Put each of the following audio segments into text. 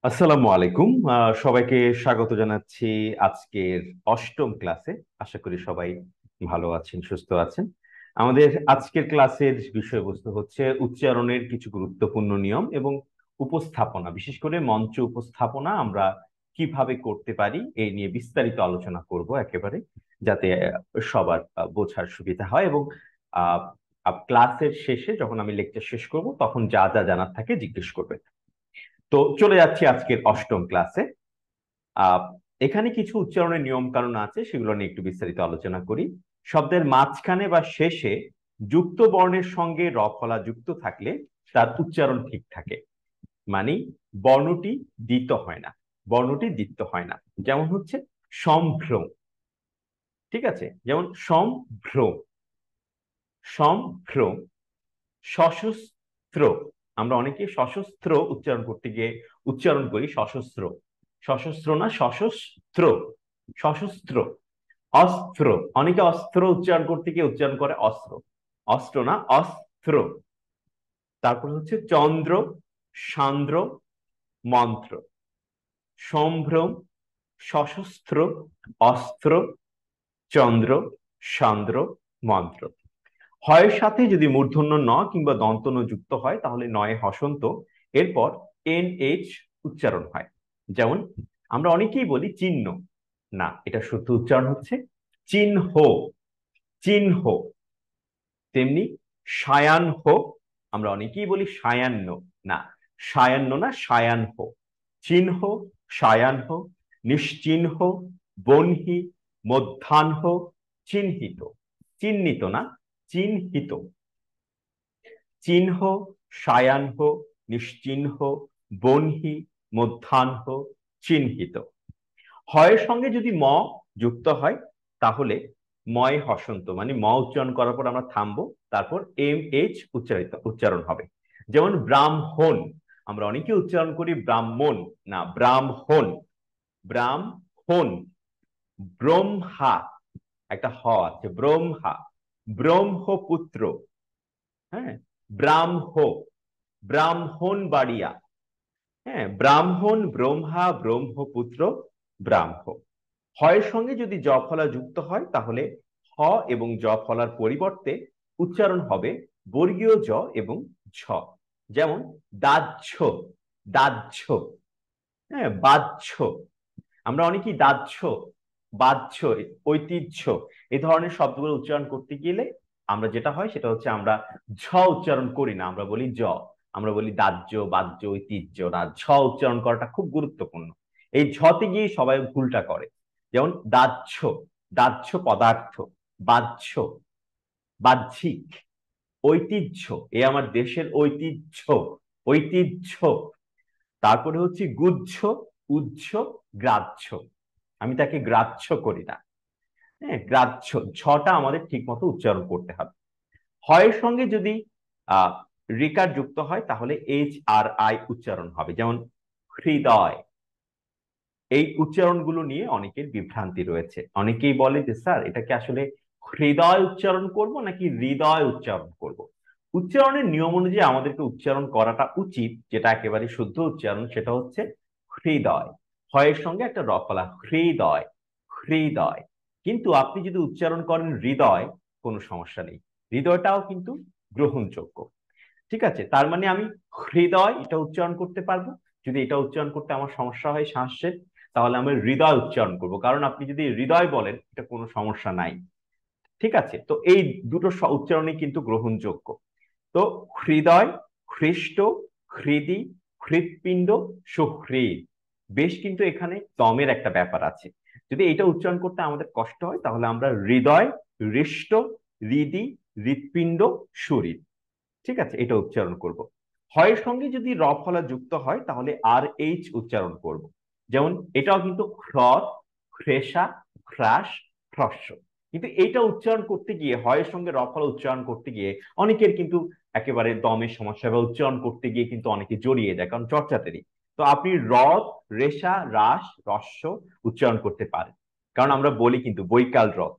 আসসালামু আলাইকুম। সবাইকে স্বাগত জানাচ্ছি আজকের অষ্টম ক্লাসে। আশা করি সবাই ভালো আছেন, সুস্থ আছেন। আমাদের আজকের ক্লাসের বিষয়বস্তু হচ্ছে উচ্চারণের কিছু গুরুত্বপূর্ণ নিয়ম এবং উপস্থাপনা, বিশেষ করে মঞ্চ উপস্থাপনা আমরা কিভাবে করতে পারি এই নিয়ে বিস্তারিত আলোচনা করব একেবারে, যাতে সবার বোঝার সুবিধা হয় এবং আহ ক্লাসের শেষে যখন আমি লেকচার শেষ করব তখন যা যা জানার থাকে জিজ্ঞেস করবেন। তো চলে যাচ্ছি আজকের অষ্টম ক্লাসে। আহ এখানে কিছু উচ্চারণের নিয়ম কানুন আছে, সেগুলো নিয়ে একটু বিস্তারিত আলোচনা করি। শব্দের মাঝখানে বা শেষে যুক্ত বর্ণের সঙ্গে র ফলা যুক্ত থাকলে তার উচ্চারণ ঠিক থাকে। মানে বর্ণটি দ্বিত হয় না, বর্ণটি দ্বিত্ব হয় না। যেমন হচ্ছে সম্ভ্রম, ঠিক আছে? যেমন সম্ভ্রম, সম্ভ্রম। সশস্ত্র, আমরা অনেকে সশস্ত্র উচ্চারণ করতে গিয়ে উচ্চারণ করি সশস্ত্র। সশস্ত্র না, সশস্ত্র, সশস্ত্র। অস্ত্র, অনেকে অস্ত্র উচ্চারণ করতে গিয়ে উচ্চারণ করে অস্ত্র। অস্ত্র না, অস্ত্র। তারপর হচ্ছে চন্দ্র, সান্দ্র, মন্ত্র। সম্ভ্রম, সশস্ত্র, অস্ত্র, চন্দ্র, সান্দ্র, মন্ত্র। হয়ের সাথে যদি মূর্ধন্য ন কিংবা দন্ত ন যুক্ত হয় তাহলে নয়ে হসন্ত, এরপর এন এইচ উচ্চারণ হয়। যেমন আমরা অনেকেই বলি চিহ্ন, না, এটা শুদ্ধ উচ্চারণ হচ্ছে চিহ্ন, চিহ্ন। তেমনি সায়াহ্ন, আমরা অনেকেই বলি সায়াহ্ন, না, সায়াহ্ন না, সায়াহ্ন। চিহ্ন, সায়াহ্ন, নিশ্চিহ্ন, বহ্নি, মধ্যাহ্ন, চিহ্নিত। চিহ্নিত না, চিহ্নিত। চিহ্ন, সায়াহ্ন, নিশ্চিহ্ন, বহ্নি, মধ্যাহ্ন, চিহ্নিত। হয়ের সঙ্গে যদি ম যুক্ত হয় তাহলে ময় হসন্ত, মানে ম উচ্চারণ করার পর আমরা থামবো, তারপর এম এইচ উচ্চারণ হবে। যেমন ব্রাহ্মণ, আমরা অনেকে উচ্চারণ করি ব্রাহ্মণ, না, ব্রাহ্মণ, ব্রাহ্মণ। ব্রহ্মা, একটা হ আছে, ব্রহ্মা, ব্রহ্মপুত্র। হ্যাঁ, ব্রাহ্ম, ব্রাহ্মণ বাড়িয়া। হ্যাঁ, ব্রাহ্মণ, ব্রহ্মা, ব্রহ্মপুত্র, ব্রাহ্ম। হয়ের সঙ্গে যদি জ ফলা যুক্ত হয় তাহলে হ এবং জ ফলার পরিবর্তে উচ্চারণ হবে বর্গীয় জ এবং ঝ। যেমন দাহ্য, দাহ্য। হ্যাঁ, বাহ্য, আমরা অনেকেই দাহ্য, বাহ্য, ঐতিহ্য, এই ধরনের শব্দগুলো উচ্চারণ করতে গেলে আমরা যেটা হয় সেটা হচ্ছে আমরা ঝ উচ্চারণ করি না, আমরা বলি জ। আমরা বলি দাহ্য, বাহ্য, ঐতিহ্য, না, ঝ উচ্চারণ করাটা খুব গুরুত্বপূর্ণ। এই ঝতে গিয়ে সবাই ভুলটা করে। যেমন দাহ্য, দাহ্য পদার্থ, বাহ্য, বাহ্যিক। ঐতিহ্য, এ আমার দেশের ঐতিহ্য, ঐতিহ্য। তারপরে হচ্ছে গুহ্য, উহ্য, গ্রাহ্য, আমি তাকে গ্রাহ্য করি না। হ্যাঁ, গ্রাহ্য, ছটা আমাদের ঠিক মতো উচ্চারণ করতে হবে। হয়ের সঙ্গে যদি আহ রিকার যুক্ত হয় তাহলে এইচ আর আই উচ্চারণ হবে। যেমন হৃদয়। এই উচ্চারণগুলো নিয়ে অনেকের বিভ্রান্তি রয়েছে। অনেকেই বলে যে স্যার এটাকে আসলে হৃদয় উচ্চারণ করব নাকি হৃদয় উচ্চারণ করব। উচ্চারণের নিয়ম অনুযায়ী আমাদেরকে উচ্চারণ করাটা উচিত, যেটা একেবারে শুদ্ধ উচ্চারণ সেটা হচ্ছে হৃদয়। হয়ের সঙ্গে একটা র ফলা, হৃদয়, হৃদয়। কিন্তু আপনি যদি উচ্চারণ করেন হৃদয়, কোনো সমস্যা নেই, হৃদয়টাও কিন্তু গ্রহণযোগ্য। ঠিক আছে, তার মানে আমি হৃদয় এটা উচ্চারণ করতে পারবো। যদি এটা উচ্চারণ করতে আমার সমস্যা হয় শ্বাসের, তাহলে আমি হৃদয় উচ্চারণ করব, কারণ আপনি যদি হৃদয় বলেন এটা কোনো সমস্যা নাই। ঠিক আছে, তো এই দুটো উচ্চারণই কিন্তু গ্রহণযোগ্য। তো হৃদয়, হৃষ্ট, হৃদি, হৃৎপিণ্ড, সুহৃদ। বেশ, কিন্তু এখানে দমের একটা ব্যাপার আছে। যদি এটা উচ্চারণ করতে আমাদের কষ্ট হয় তাহলে আমরা হৃদয়, হৃষ্ট, হৃদি, হৃৎপিণ্ড, সুহৃদ, ঠিক আছে, এটা উচ্চারণ করব। হয়ের সঙ্গে যদি র ফলা যুক্ত হয় তাহলে আর এইচ উচ্চারণ করব। যেমন এটাও কিন্তু হ্রদ, হ্রেষা, হ্রাস, হ্রস্ব। কিন্তু এইটা উচ্চারণ করতে গিয়ে, হয়ের সঙ্গে র ফলা উচ্চারণ করতে গিয়ে অনেকের কিন্তু একেবারে দমের সমস্যা, বা উচ্চারণ করতে গিয়ে কিন্তু অনেকে জড়িয়ে যায়, কারণ চর্চাতেরই। তো আপনি হ্রদ, রেশা, হ্রাস, হ্রস্ব উচ্চারণ করতে পারেন, কারণ আমরা বলি কিন্তু বৈকাল হ্রদ।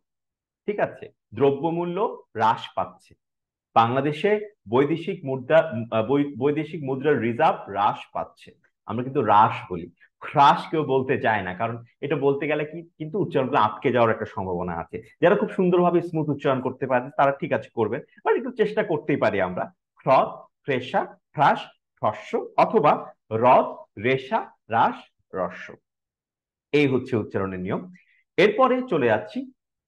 ঠিক আছে, দ্রব্যমূল্য হ্রাস পাচ্ছে, বাংলাদেশে বৈদেশিক মুদ্রার রিজার্ভ হ্রাস পাচ্ছে। আমরা কিন্তু হ্রাস বলি, হ্রাস কেউ বলতে চায় না, কারণ এটা বলতে গেলে কি কিন্তু উচ্চারণগুলো আটকে যাওয়ার একটা সম্ভাবনা আছে। যারা খুব সুন্দরভাবে স্মুথ উচ্চারণ করতে পারেন তারা ঠিক আছে করবেন, বাট একটু চেষ্টা করতেই পারি আমরা। হ্রদ, রেশা, হ্রাস, হ্রস্ব, অথবা হ্রদ, রেশা, হ্রাস, হ্রস্ব। এই হচ্ছে উচ্চারণের নিয়ম। এরপরে চলে যাচ্ছি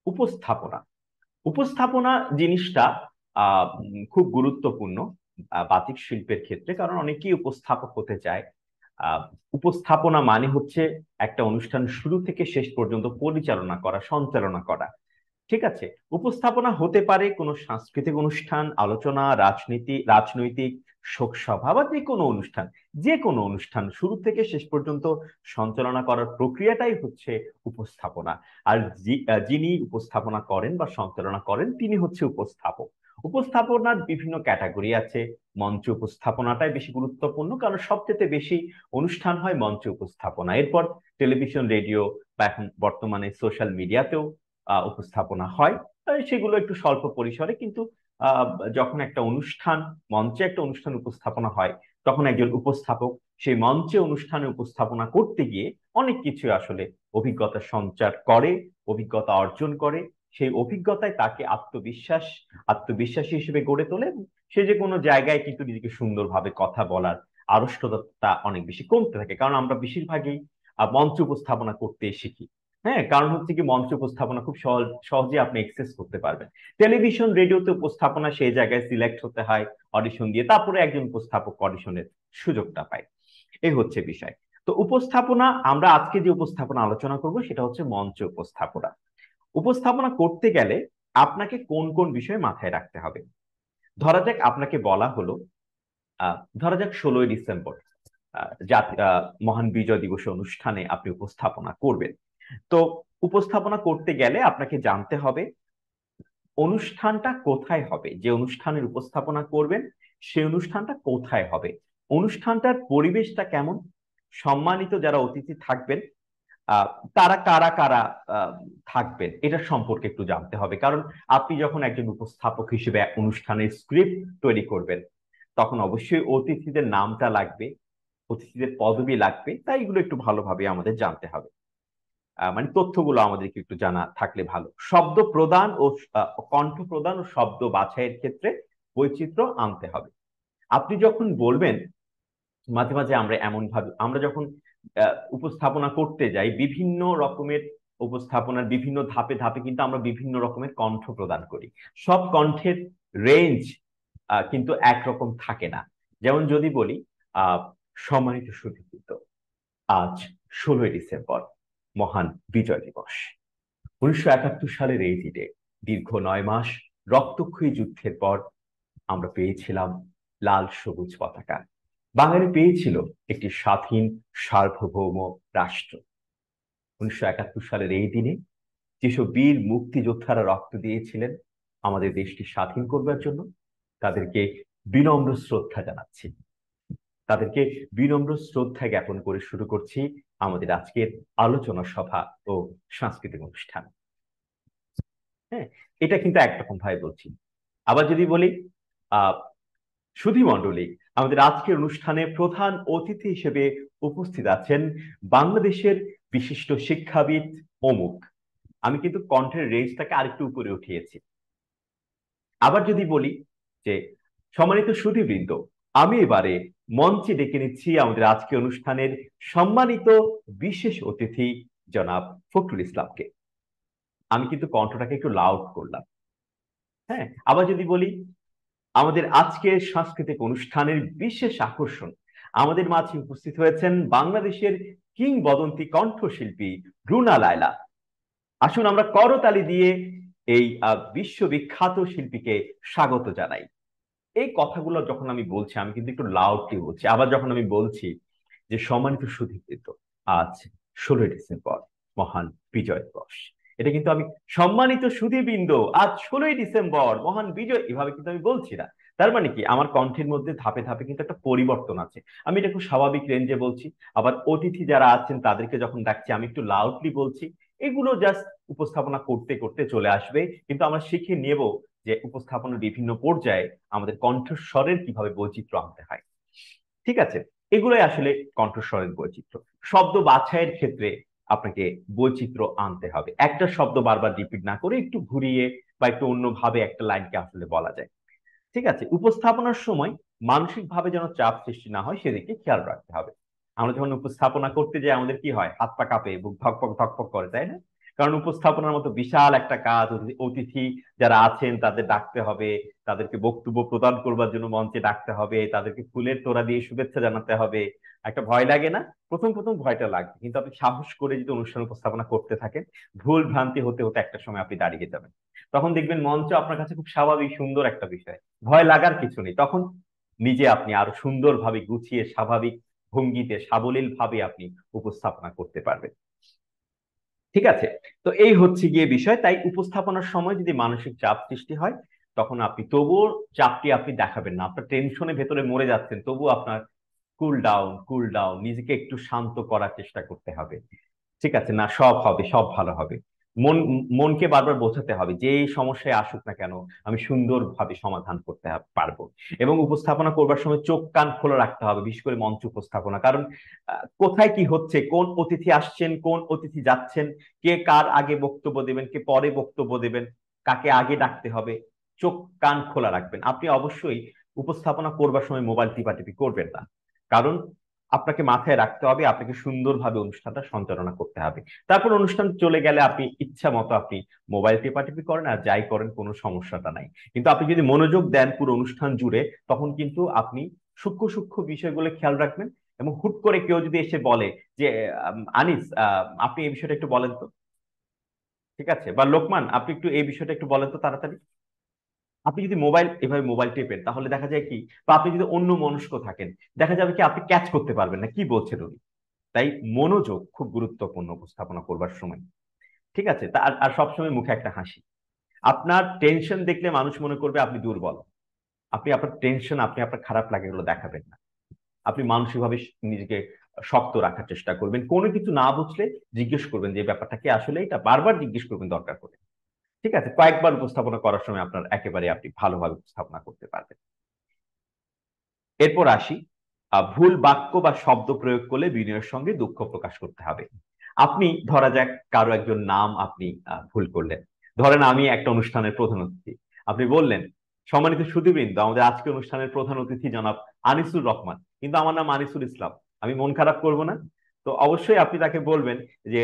উপস্থাপনা। উপস্থাপনা জিনিসটা খুব গুরুত্বপূর্ণ বাচিক শিল্পের ক্ষেত্রে, কারণ অনেকেই উপস্থাপক হতে চায়। উপস্থাপনা মানে হচ্ছে একটা অনুষ্ঠান শুরু থেকে শেষ পর্যন্ত পরিচালনা করা, সঞ্চালনা করা। ঠিক আছে, উপস্থাপনা হতে পারে কোনো সাংস্কৃতিক অনুষ্ঠান, আলোচনা, রাজনৈতিক শোকসভা বা যে কোনো অনুষ্ঠান। যে কোনো অনুষ্ঠান শুরু থেকে শেষ পর্যন্ত সঞ্চালনা করার প্রক্রিয়াটাই হচ্ছে উপস্থাপনা। আর যিনি উপস্থাপনা করেন বা সঞ্চালনা করেন তিনি হচ্ছে উপস্থাপক। উপস্থাপনার বিভিন্ন ক্যাটাগরি আছে। মঞ্চ উপস্থাপনাটাই বেশি গুরুত্বপূর্ণ, কারণ সবচেয়ে বেশি অনুষ্ঠান হয় মঞ্চ উপস্থাপনা। এরপর টেলিভিশন, রেডিও বা এখন বর্তমানে সোশ্যাল মিডিয়াতেও উপস্থাপনা হয়। সেগুলো একটু স্বল্প পরিসরে, কিন্তু আহ, যখন একটা অনুষ্ঠান, মঞ্চে একটা অনুষ্ঠান উপস্থাপনা হয়, তখন একজন উপস্থাপক সেই মঞ্চে অনুষ্ঠানে উপস্থাপনা করতে গিয়ে অনেক কিছু আসলে অভিজ্ঞতা সঞ্চার করে, অভিজ্ঞতা অর্জন করে। সেই অভিজ্ঞতায় তাকে আত্মবিশ্বাসী হিসেবে গড়ে তোলে। সে যে কোনো জায়গায় কিন্তু নিজেকে সুন্দরভাবে কথা বলার আড়ষ্টতা অনেক বেশি কমতে থাকে, কারণ আমরা বেশিরভাগই মঞ্চ উপস্থাপনা করতে শিখি। হ্যাঁ, কারণ হচ্ছে কি মঞ্চ উপস্থাপনা খুব সহজে আপনি এক্সেস করতে পারবেন। টেলিভিশন, রেডিওতে উপস্থাপনা সেই জায়গায় সিলেক্ট হতে হয় অডিশন দিয়ে, তারপরে একজন উপস্থাপক অডিশনের সুযোগটা পায়। এই হচ্ছে বিষয়। তো উপস্থাপনা, আমরা আজকে যে উপস্থাপনা আলোচনা করব সেটা হচ্ছে মঞ্চ উপস্থাপনা। উপস্থাপনা করতে গেলে আপনাকে কোন কোন বিষয় মাথায় রাখতে হবে? ধরা যাক আপনাকে বলা হলো, ধরা যাক 16ই ডিসেম্বর মহান বিজয় দিবস অনুষ্ঠানে আপনি উপস্থাপনা করবেন। তো উপস্থাপনা করতে গেলে আপনাকে জানতে হবে অনুষ্ঠানটা কোথায় হবে। যে অনুষ্ঠানের উপস্থাপনা করবেন সেই অনুষ্ঠানটা কোথায় হবে, অনুষ্ঠানটার পরিবেশটা কেমন, সম্মানিত যারা অতিথি থাকবেন আহ তারা কারা কারা আহ, থাকবেন, এটা সম্পর্কে একটু জানতে হবে। কারণ আপনি যখন একজন উপস্থাপক হিসেবে এক অনুষ্ঠানের স্ক্রিপ্ট তৈরি করবেন, তখন অবশ্যই অতিথিদের নামটা লাগবে, অতিথিদের পদবি লাগবে, তাই এগুলো একটু ভালোভাবে আমাদের জানতে হবে। মানে তথ্যগুলো আমাদেরকে একটু জানা থাকলে ভালো। শব্দ প্রদান ও কণ্ঠ প্রদান ও শব্দ বাছাইয়ের ক্ষেত্রে বৈচিত্র্য আনতে হবে। আপনি যখন বলবেন, মাঝে মাঝে আমরা এমন ভাবে, আমরা যখন উপস্থাপনা করতে যাই, বিভিন্ন রকমের উপস্থাপনার বিভিন্ন ধাপে ধাপে কিন্তু আমরা বিভিন্ন রকমের কণ্ঠ প্রদান করি। সব কণ্ঠের রেঞ্জ কিন্তু একরকম থাকে না। যেমন যদি বলি, আহ সম্মানিত সুধীবৃন্দ, আজ 16ই ডিসেম্বর মহান বিজয় দিবস। 1971 সালের এই দিনে দীর্ঘ 9 মাস রক্তক্ষয়ী যুদ্ধের পর আমরা পেয়েছিলাম লাল সবুজ পতাকা। বাঙালি পেয়েছিল একটি স্বাধীন সার্বভৌম রাষ্ট্র। 1971 সালের এই দিনে যেসব বীর মুক্তিযোদ্ধারা রক্ত দিয়েছিলেন আমাদের দেশটি স্বাধীন করবার জন্য, তাদেরকে বিনম্র শ্রদ্ধা জানাচ্ছি। তাদেরকে বিনম্র শ্রদ্ধা জ্ঞাপন করে শুরু করছি আমাদের আজকের আলোচনা সভা ও সাংস্কৃতিক অনুষ্ঠান। হ্যাঁ, এটা কিন্তু একরকম ভাবে বলছি। আবার যদি বলি, আহ সুধী মণ্ডলী, আমাদের আজকের অনুষ্ঠানে প্রধান অতিথি হিসেবে উপস্থিত আছেন বাংলাদেশের বিশিষ্ট শিক্ষাবিদ অমুক। আমি কিন্তু কণ্ঠের রেঞ্জটাকে আরেকটু উপরে উঠিয়েছি। আবার যদি বলি যে সম্মানিত সুধীবৃন্দ, আমি এবারে মঞ্চে ডেকে নিচ্ছি আমাদের আজকের অনুষ্ঠানের সম্মানিত বিশেষ অতিথি জনাব ফখরুল ইসলামকে। আমি কিন্তু কণ্ঠটাকে একটু লাউড করলাম। হ্যাঁ, আবার যদি বলি আমাদের আজকের সাংস্কৃতিক অনুষ্ঠানের বিশেষ আকর্ষণ, আমাদের মাঝে উপস্থিত হয়েছেন বাংলাদেশের কিংবদন্তি কণ্ঠশিল্পী রুনা লায়লা। আসুন আমরা করতালি দিয়ে এই বিশ্ববিখ্যাত শিল্পীকে স্বাগত জানাই। এই কথাগুলো যখন আমি বলছি আমি কিন্তু একটু লাউডলি বলছি। আবার যখন আমি বলছি যে সম্মানিত সুধীবৃন্দ, আজ 16ই ডিসেম্বর মহান বিজয় দিবস, এটা কিন্তু আমি সম্মানিত সুধীবৃন্দ আজ 16ই ডিসেম্বর মহান বিজয়, এভাবে কিন্তু আমি বলছি না। তার মানে কি আমার কণ্ঠের মধ্যে ধাপে ধাপে কিন্তু একটা পরিবর্তন আছে। আমি এটা খুব স্বাভাবিক রেঞ্জে বলছি। আবার অতিথি যারা আছেন তাদেরকে যখন ডাকছি আমি একটু লাউডলি বলছি। এগুলো জাস্ট উপস্থাপনা করতে করতে চলে আসবে, কিন্তু আমরা শিখে নেব যে উপস্থাপনার বিভিন্ন পর্যায়ে আমাদের কণ্ঠস্বরের কিভাবে বৈচিত্র্য আনতে হয়। ঠিক আছে, এগুলোই আসলে কণ্ঠস্বরের বৈচিত্র্য। শব্দ বাছাইয়ের ক্ষেত্রে আপনাকে বৈচিত্র্য আনতে হবে, একটা শব্দ বারবার রিপিট না করে একটু ঘুরিয়ে বা একটু অন্যভাবে একটা লাইনকে আসলে বলা যায়। ঠিক আছে, উপস্থাপনার সময় মানসিক ভাবে যেন চাপ সৃষ্টি না হয় সেদিকে খেয়াল রাখতে হবে। আমরা যখন উপস্থাপনা করতে যাই আমাদের কি হয়, হাত পা কাঁপে, বুক ধকপক ধকপক করে, তাই না? কারণ উপস্থাপনার মতো বিশাল একটা কাজ, অতিথি যারা আছেন তাদের ডাকতে হবে, তাদেরকে বক্তব্য প্রদান করবার জন্য মঞ্চে ডাকতে হবে, তাদেরকে ফুলের তোড়া দিয়ে শুভেচ্ছা জানাতে হবে। একটা ভয় লাগে না? প্রথম প্রথম ভয়টা লাগবে, কিন্তু আপনি সাহস করে যদি অনুষ্ঠান উপস্থাপনা করতে থাকেন, ভুল ভ্রান্তি হতে হতে একটা সময় আপনি দাঁড়িয়ে যাবেন। তখন দেখবেন মঞ্চ আপনার কাছে খুব স্বাভাবিক সুন্দর একটা বিষয়, ভয় লাগার কিছু নেই। তখন নিজে আপনি আরো সুন্দরভাবে গুছিয়ে স্বাভাবিক ভঙ্গিতে সাবলীল ভাবে আপনি উপস্থাপনা করতে পারবেন। ঠিক আছে, তো এই হচ্ছে গিয়ে বিষয়। তাই উপস্থাপনার সময় যদি মানসিক চাপ সৃষ্টি হয়, তখন আপনি তবুও চাপটি আপনি দেখাবেন না, আপনার টেনশনে ভেতরে মরে যাচ্ছেন, তবুও আপনার কুল ডাউন, কুল ডাউন, নিজেকে একটু শান্ত করার চেষ্টা করতে হবে। ঠিক আছে, না সব হবে, সব ভালো হবে। মন মনকে বারবার বোঝাতে হবে যে এই সমস্যায় আসুক না কেন আমি সুন্দরভাবে সমাধান করতে পারবো। এবং উপস্থাপনা করবার সময় চোখ কান খোলা রাখতে হবে, বিশেষ করে মঞ্চ উপস্থাপনা। কারণ কোথায় কি হচ্ছে, কোন অতিথি আসছেন, কোন অতিথি যাচ্ছেন, কে কার আগে বক্তব্য দেবেন, কে পরে বক্তব্য দেবেন, কাকে আগে ডাকতে হবে, চোখ কান খোলা রাখবেন। আপনি অবশ্যই উপস্থাপনা করবার সময় মোবাইল টিপাটিপি করবেন না, কারণ আপনাকে মাথায় রাখতে হবে আপনাকে সুন্দরভাবে অনুষ্ঠানটা সঞ্চালনা করতে হবে। তারপর অনুষ্ঠান চলে গেলে আপনি ইচ্ছা মতো আপনি মোবাইল টেপাটেপি করেন আর যাই করেন, কোনো সমস্যাটা নাই। কিন্তু আপনি যদি মনোযোগ দেন পুরো অনুষ্ঠান জুড়ে, তখন কিন্তু আপনি সূক্ষ্ম সূক্ষ্ম বিষয়গুলো খেয়াল রাখবেন। এবং হুট করে কেউ যদি এসে বলে যে আনিস, আপনি এই বিষয়টা একটু বলেন তো, ঠিক আছে, বা লোকমান আপনি একটু এই বিষয়টা একটু বলেন তো তাড়াতাড়ি, আপনি যদি মোবাইল এভাবে মোবাইল টেপেন তাহলে দেখা যায় কি, বা আপনি যদি অন্য মনস্ক থাকেন, দেখা যাবে কি আপনি ক্যাচ করতে পারবেন না কি বলছেন উনি। তাই মনোযোগ খুব গুরুত্বপূর্ণ উপস্থাপনা করবার সময়। ঠিক আছে, তা আর আর সবসময় মুখে একটা হাসি। আপনার টেনশন দেখলে মানুষ মনে করবে আপনি দুর্বল। আপনি আপনার টেনশন, আপনি আপনার খারাপ লাগে এগুলো দেখাবেন না। আপনি মানসিকভাবে নিজেকে শক্ত রাখার চেষ্টা করবেন। কোনো কিছু না বুঝলে জিজ্ঞেস করবেন যে ব্যাপারটা কি আসলে, এটা বারবার জিজ্ঞেস করবেন দরকার পড়ে। ঠিক আছে, কয়েকবার উপস্থাপনা করার সময় আপনার একেবারে আপনি ভালোভাবে উপস্থাপনা করতে পারবেন। এরপর আসি, ভুল বাক্য বা শব্দ প্রয়োগ করলে বিনয়ের সঙ্গে দুঃখ প্রকাশ করতে হবে। আপনি ধরা যাক কারো একজন নাম আপনি ভুল করলেন। ধরেন আমি একটা অনুষ্ঠানের প্রধান অতিথি, আপনি বললেন সম্মানিত সুধীবৃন্দ, আমাদের আজকে অনুষ্ঠানের প্রধান অতিথি জনাব আনিসুর রহমান, কিন্তু আমার নাম আনিসুল ইসলাম। আমি মন খারাপ করব না? তো অবশ্যই আপনি তাকে বলবেন যে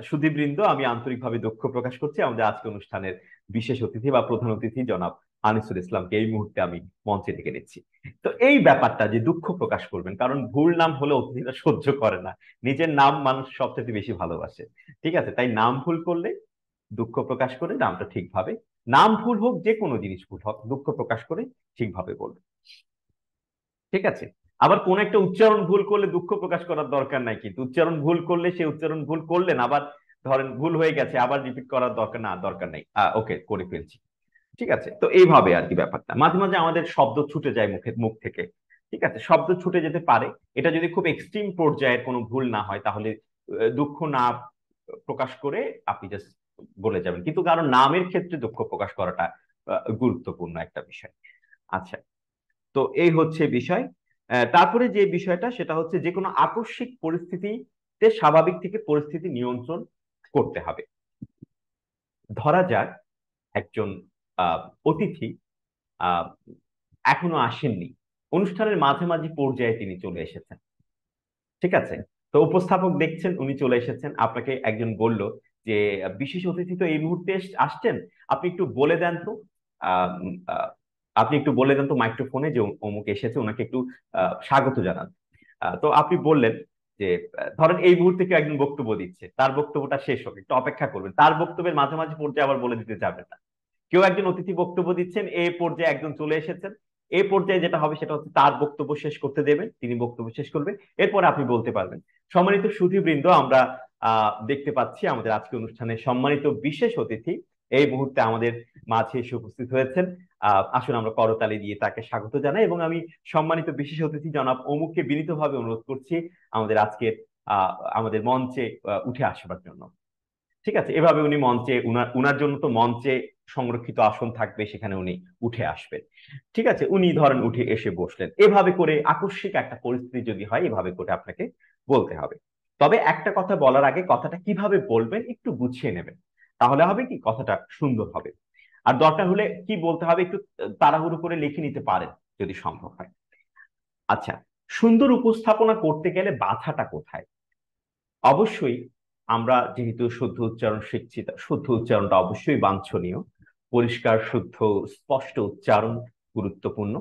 সুধীবৃন্দ, আমি আন্তরিকভাবে দুঃখ প্রকাশ করছি, আমাদের আজকে অনুষ্ঠানের বিশেষ অতিথি বা প্রধান অতিথি জনাব আনিসুল ইসলামকে এই মুহূর্তে আমি মঞ্চে ডেকে নিচ্ছি। তো এই ব্যাপারটা যে দুঃখ প্রকাশ করবেন, কারণ ভুল নাম হলে অতিথিরা সহ্য করে না, নিজের নাম মানুষ সবচেয়ে বেশি ভালোবাসে। ঠিক আছে, তাই নাম ভুল করলে দুঃখ প্রকাশ করে নামটা ঠিকভাবে, নাম ভুল হোক যে কোনো জিনিস ভুল হোক, দুঃখ প্রকাশ করে ঠিকভাবে বলবে। ঠিক আছে, আবার কোন একটা উচ্চারণ ভুল করলে দুঃখ প্রকাশ করার দরকার নাই, কিন্তু উচ্চারণ ভুল করলে সে উচ্চারণ ভুল করলেন, আবার ধরেন ভুল হয়ে গেছে আবার রিপিট করার দরকার না, দরকার নেই, ওকে করে ফেলছি। ঠিক আছে, তো এইভাবে আর কি ব্যাপারটা। মাঝে মাঝে আমাদের শব্দ ছুটে যায় মুখ থেকে। ঠিক আছে, শব্দ ছুটে যেতে পারে, এটা যদি খুব এক্সট্রিম পর্যায়ের কোনো ভুল না হয় তাহলে দুঃখ না প্রকাশ করে আপনি জাস্ট বলে যাবেন, কিন্তু কারণ নামের ক্ষেত্রে দুঃখ প্রকাশ করাটা গুরুত্বপূর্ণ একটা বিষয়। আচ্ছা, তো এই হচ্ছে বিষয়। তারপরে যে বিষয়টা সেটা হচ্ছে যে কোনো আকস্মিক পরিস্থিতিতে স্বাভাবিক থেকে পরিস্থিতি নিয়ন্ত্রণ করতে হবে। ধরা যাক একজন আহ অতিথি আহ এখনো আসেননি, অনুষ্ঠানের মাঝামাঝি পর্যায়ে তিনি চলে এসেছেন। ঠিক আছে, তো উপস্থাপক দেখছেন উনি চলে এসেছেন, আপনাকে একজন বলল যে বিশেষ অতিথি তো এই মুহূর্তে আসছেন, আপনি একটু বলে দেন তো, আহ, উম, আহ, আপনি একটু বলে দেন তো মাইক্রোফোনে যে অমুক এসেছে, ওনাকে একটু স্বাগত জানান। তো আপনি বললেন যে ধরেন এই মুহূর্তে কেউ একজন বক্তব্য দিচ্ছে, তার বক্তব্যটা শেষ হোক, একটু অপেক্ষা করবেন, তার বক্তব্যের মাঝামাঝি পর্যায়ে আবার বলে দিতে যাবেন না। কেউ একজন অতিথি বক্তব্য দিচ্ছেন, এই পর্যায়ে একজন চলে এসেছেন, এই পর্যায়ে যেটা হবে সেটা হচ্ছে তার বক্তব্য শেষ করতে দেবেন, তিনি বক্তব্য শেষ করবেন, এরপর আপনি বলতে পারবেন। সম্মানিত সুধীবৃন্দ, আমরা দেখতে পাচ্ছি আমাদের আজকে অনুষ্ঠানে সম্মানিত বিশেষ অতিথি এই মুহূর্তে আমাদের মাঝে এসে উপস্থিত হয়েছেন। আসুন আমরা করতালি দিয়ে তাকে স্বাগত জানাই, এবং আমি সম্মানিত বিশেষ অতিথি জনাব অমুককে বিনীতভাবে অনুরোধ করছি আমাদের আজকের আমাদের মঞ্চে উঠে আসবার জন্য। ঠিক আছে, এভাবে উনি মঞ্চে, উনার উনার জন্য তো মঞ্চে সংরক্ষিত আসন থাকবে, সেখানে উনি উঠে আসবেন। ঠিক আছে, উনি ধরেন উঠে এসে বসলেন, এভাবে করে আকস্মিক একটা পরিস্থিতি যদি হয় এভাবে করে আপনাকে বলতে হবে। তবে একটা কথা বলার আগে কথাটা কিভাবে বলবেন একটু গুছিয়ে নেবেন, তাহলে হবে কি কথাটা সুন্দর হবে। আর দরকার হলে কি বলতে হবে একটু তাড়াহুড়ো করে লিখে নিতে পারেন যদি সম্ভব হয়। আচ্ছা, সুন্দর উপস্থাপনা করতে গেলে বাধাটা কোথায়? অবশ্যই আমরা যেহেতু শুদ্ধ উচ্চারণ শিখছি, শুদ্ধ উচ্চারণটা অবশ্যই বাঞ্ছনীয়। পরিষ্কার শুদ্ধ স্পষ্ট উচ্চারণ গুরুত্বপূর্ণ।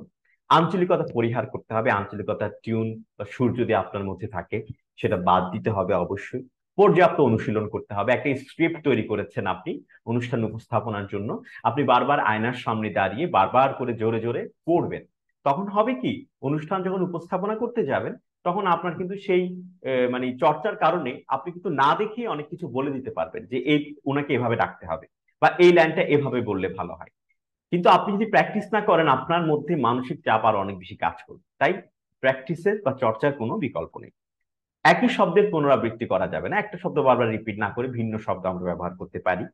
আঞ্চলিকতা পরিহার করতে হবে, আঞ্চলিকতার টিউন বা সুর যদি আপনার মধ্যে থাকে সেটা বাদ দিতে হবে অবশ্যই। পর্যাপ্ত অনুশীলন করতে হবে। একটা স্ক্রিপ্ট তৈরি করেছেন আপনি অনুষ্ঠান উপস্থাপনার জন্য, আপনি বারবার আয়নার সামনে দাঁড়িয়ে বারবার করে জোরে জোরে পড়বেন। তখন হবে কি, অনুষ্ঠান যখন উপস্থাপনা করতে যাবেন তখন আপনার কিন্তু সেই মানে চর্চার কারণে আপনি কিন্তু না দেখেই অনেক কিছু বলে দিতে পারবেন যে এই ওনাকে এভাবে ডাকতে হবে বা এই লাইনটা এভাবে বললে ভালো হয়। কিন্তু আপনি যদি প্র্যাকটিস না করেন আপনার মধ্যে মানসিক চাপ আর অনেক বেশি কাজ করবে। তাই প্র্যাকটিসের বা চর্চার কোনো বিকল্প নেই। একই শব্দের পুনরাবৃত্তি করা যাবে না, একটা শব্দ বারবার রিপিট না করে ভিন্ন শব্দ আমরা ব্যবহার করতে পারি।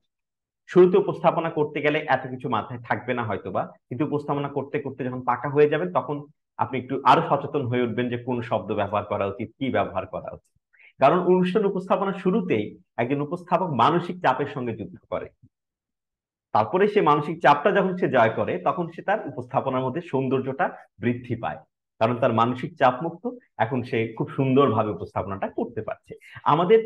শুরুতে উপস্থাপনা করতে গেলে এত কিছু মাথায় থাকবে না হয়তোবা, কিন্তু উপস্থাপনা করতে করতে যখন পাকা হয়ে যাবেন তখন আপনি একটু আরো সচেতন হয়ে উঠবেন যে কোন শব্দ ব্যবহার করা উচিত, কি ব্যবহার করা উচিত। কারণ অনুষ্ঠান উপস্থাপনা শুরুতেই একজন উপস্থাপক মানসিক চাপের সঙ্গে যুদ্ধ করে, তারপরে সে মানসিক চাপটা যখন সে জয় করে তখন সে তার উপস্থাপনার মধ্যে সৌন্দর্যটা বৃদ্ধি পায়, কারণ তার মানসিক চাপ মুক্ত। এখন সে খুব সুন্দরভাবে উপস্থাপনাটা করতে পারছে। আমাদের